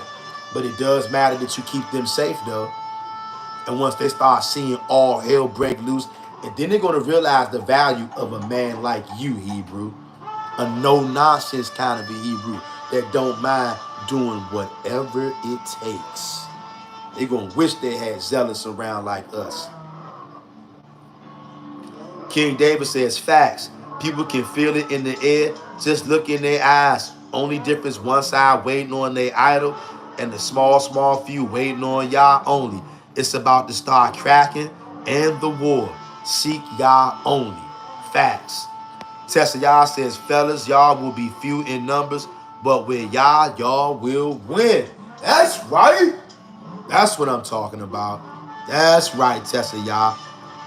But it does matter that you keep them safe, though. And once they start seeing all hell break loose, and then they're going to realize the value of a man like you, Hebrew. A no-nonsense kind of a Hebrew that don't mind doing whatever it takes. They're going to wish they had zealots around like us. King David says facts. People can feel it in the air. Just look in their eyes. Only difference, one side waiting on their idol and the small few waiting on Yah only. It's about to start cracking and the war. Seek Yah only. Facts. Tessayah says, fellas, y'all will be few in numbers, but with Yah, y'all will win. That's right. That's what I'm talking about. That's right, Tessayah.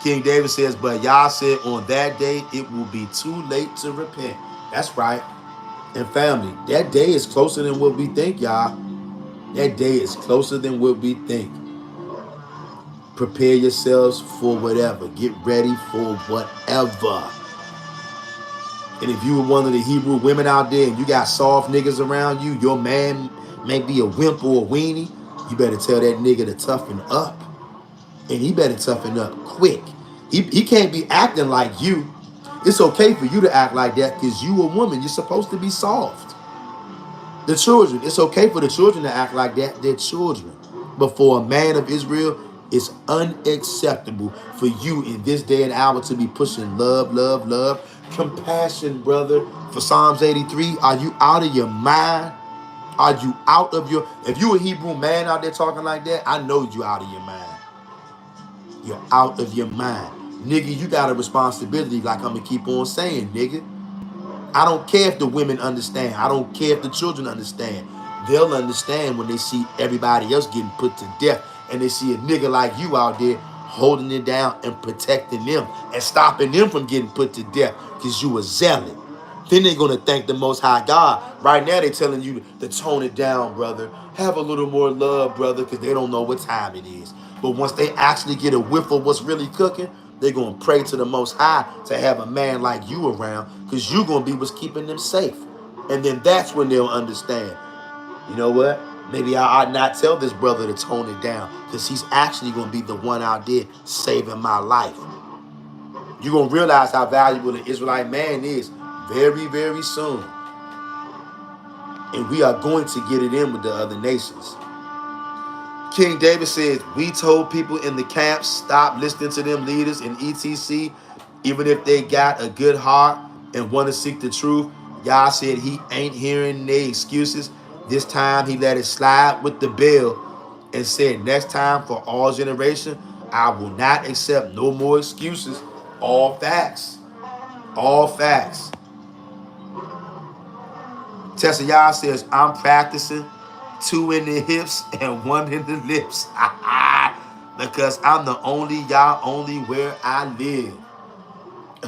King David says, but Yah said on that day, it will be too late to repent. That's right. And family, that day is closer than what we think, y'all. That day is closer than what we think. Prepare yourselves for whatever. Get ready for whatever. And if you were one of the Hebrew women out there and you got soft niggas around you, your man may be a wimp or a weenie, you better tell that nigga to toughen up. And he better toughen up quick. He can't be acting like you. It's okay for you to act like that because you a woman. You're supposed to be soft. The children, it's okay for the children to act like that. They're children. But for a man of Israel, it's unacceptable for you in this day and hour to be pushing love, love, love, compassion, brother. For Psalms 83, are you out of your mind? Are you out of your... If you a Hebrew man out there talking like that, I know you out of your mind. You're out of your mind. Nigga, you got a responsibility like I'm going to keep on saying, nigga. I don't care if the women understand. I don't care if the children understand. They'll understand when they see everybody else getting put to death and they see a nigga like you out there holding it down and protecting them and stopping them from getting put to death because you a zealot. Then they're going to thank the Most High God. Right now they're telling you to tone it down, brother. Have a little more love, brother, because they don't know what time it is. But once they actually get a whiff of what's really cooking, they're going to pray to the Most High to have a man like you around because you're going to be what's keeping them safe. And then that's when they'll understand. You know what? Maybe I ought not tell this brother to tone it down because he's actually going to be the one out there saving my life. You're going to realize how valuable the Israelite man is very, very soon. And we are going to get it in with the other nations. King David says, we told people in the camps, stop listening to them leaders in ETC, even if they got a good heart and want to seek the truth. Yah said he ain't hearing their excuses. This time he let it slide with the bill and said, next time for all generation, I will not accept no more excuses. All facts. All facts. Tessa Yah says, I'm practicing 2 in the hips and 1 in the lips. Because I'm the only Yah only where I live.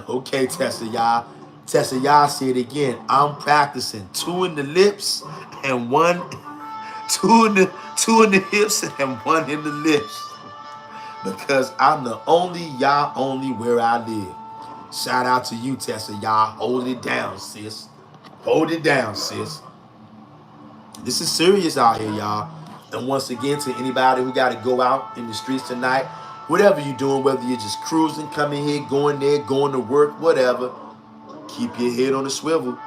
Okay, Tessa Yah. Tessa Yah said again, I'm practicing 2 in the lips and 2 in the hips and 1 in the lips. Because I'm the only Yah only where I live. Shout out to you, Tessa Yah. Hold it down, sis. Hold it down, sis. This is serious out here, y'all. And once again, to anybody who got to go out in the streets tonight, whatever you're doing, whether you're just cruising, coming here, going there, going to work, whatever, keep your head on the swivel.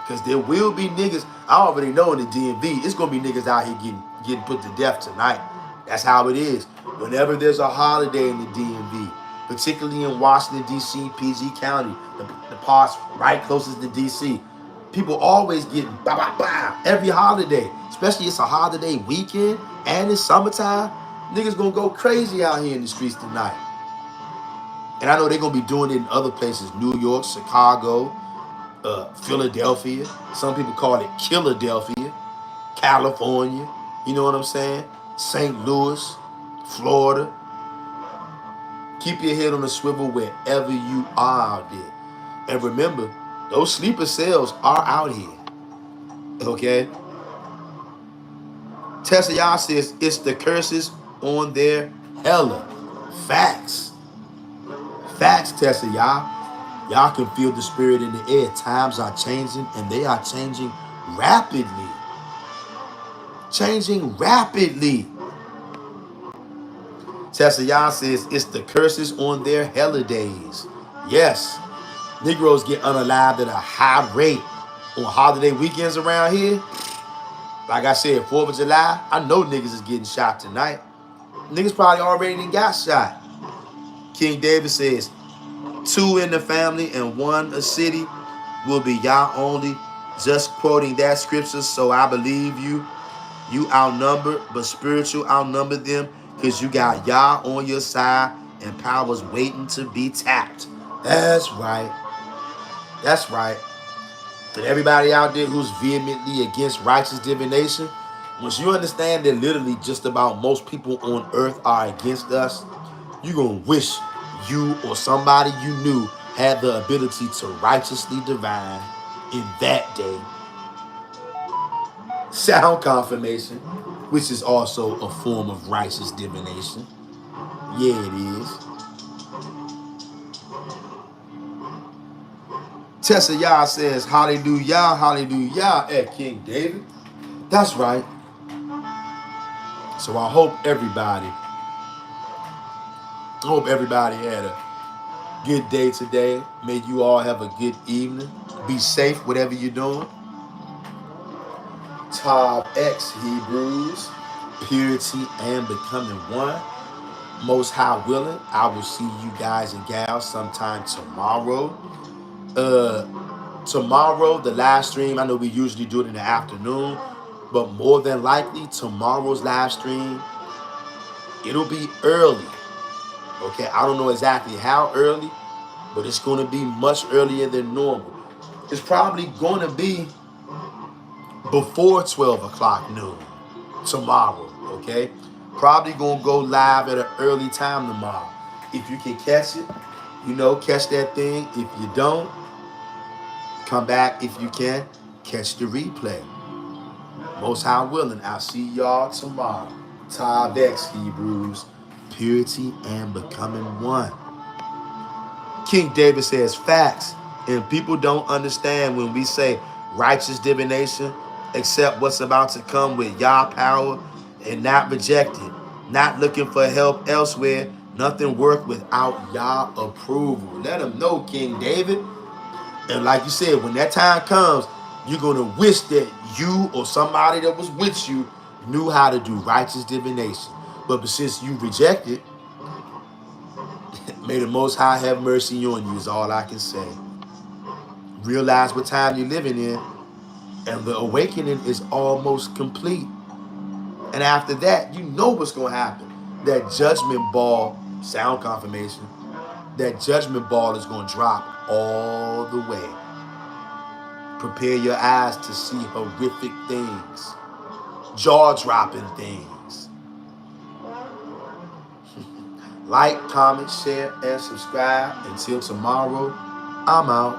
Because there will be niggas, I already know in the DMV, it's going to be niggas out here getting put to death tonight. That's how it is. Whenever there's a holiday in the DMV, particularly in Washington, D.C., PG County, the parts right closest to D.C., people always get every holiday, especially it's a holiday weekend and it's summertime. Niggas gonna go crazy out here in the streets tonight. And I know they're gonna be doing it in other places, New York, Chicago, Philadelphia. Some people call it Killadelphia, California. You know what I'm saying? St. Louis, Florida. Keep your head on the swivel wherever you are out there. And remember, those sleeper cells are out here. Okay? Tessa Yah says it's the curses on their hella. Facts. Facts, Tessa Yah. Y'all can feel the spirit in the air. Times are changing and they are changing rapidly. Changing rapidly. Tessa Yah says it's the curses on their hella days. Yes. Negroes get unalived at a high rate on holiday weekends around here. Like I said, 4th of July, I know niggas is getting shot tonight. Niggas probably already got shot. King David says, 2 in the family and 1 a city will be Yah only. Just quoting that scripture, so I believe you. You outnumbered, but spiritual outnumber them because you got Yah on your side and powers waiting to be tapped. That's right. That's right. To everybody out there who's vehemently against righteous divination, once you understand that literally just about most people on earth are against us, you're going to wish you or somebody you knew had the ability to righteously divine in that day. Sound confirmation, which is also a form of righteous divination. Yeah, it is. Tessa Yah says, hallelujah, hallelujah at King David. That's right. So I hope everybody had a good day today. May you all have a good evening. Be safe, whatever you're doing. Top X Hebrews, purity and becoming one. Most High willing, I will see you guys and gals sometime tomorrow. Tomorrow, the live stream, I know we usually do it in the afternoon, but more than likely, tomorrow's live stream, it'll be early. Okay, I don't know exactly how early, but it's going to be much earlier than normal. It's probably going to be before 12 o'clock noon tomorrow, okay? Probably going to go live at an early time tomorrow. If you can catch it, catch that thing. If you don't, come back if you can. Catch the replay. Most High willing, I'll see y'all tomorrow. Tav X Hebrews, purity and becoming one. King David says facts, and people don't understand when we say righteous divination, accept what's about to come with Yah power and not reject it, not looking for help elsewhere, nothing work without Yah approval. Let them know, King David. And like you said, when that time comes, you're going to wish that you or somebody that was with you knew how to do righteous divination. But since you reject it, may the Most High have mercy on you is all I can say. Realize what time you're living in, and the awakening is almost complete. And after that, you know what's going to happen. That judgment ball, sound confirmation, that judgment ball is going to drop all the way. Prepare your eyes to see horrific things, jaw-dropping things. Like, comment, share, and subscribe. Until tomorrow, I'm out.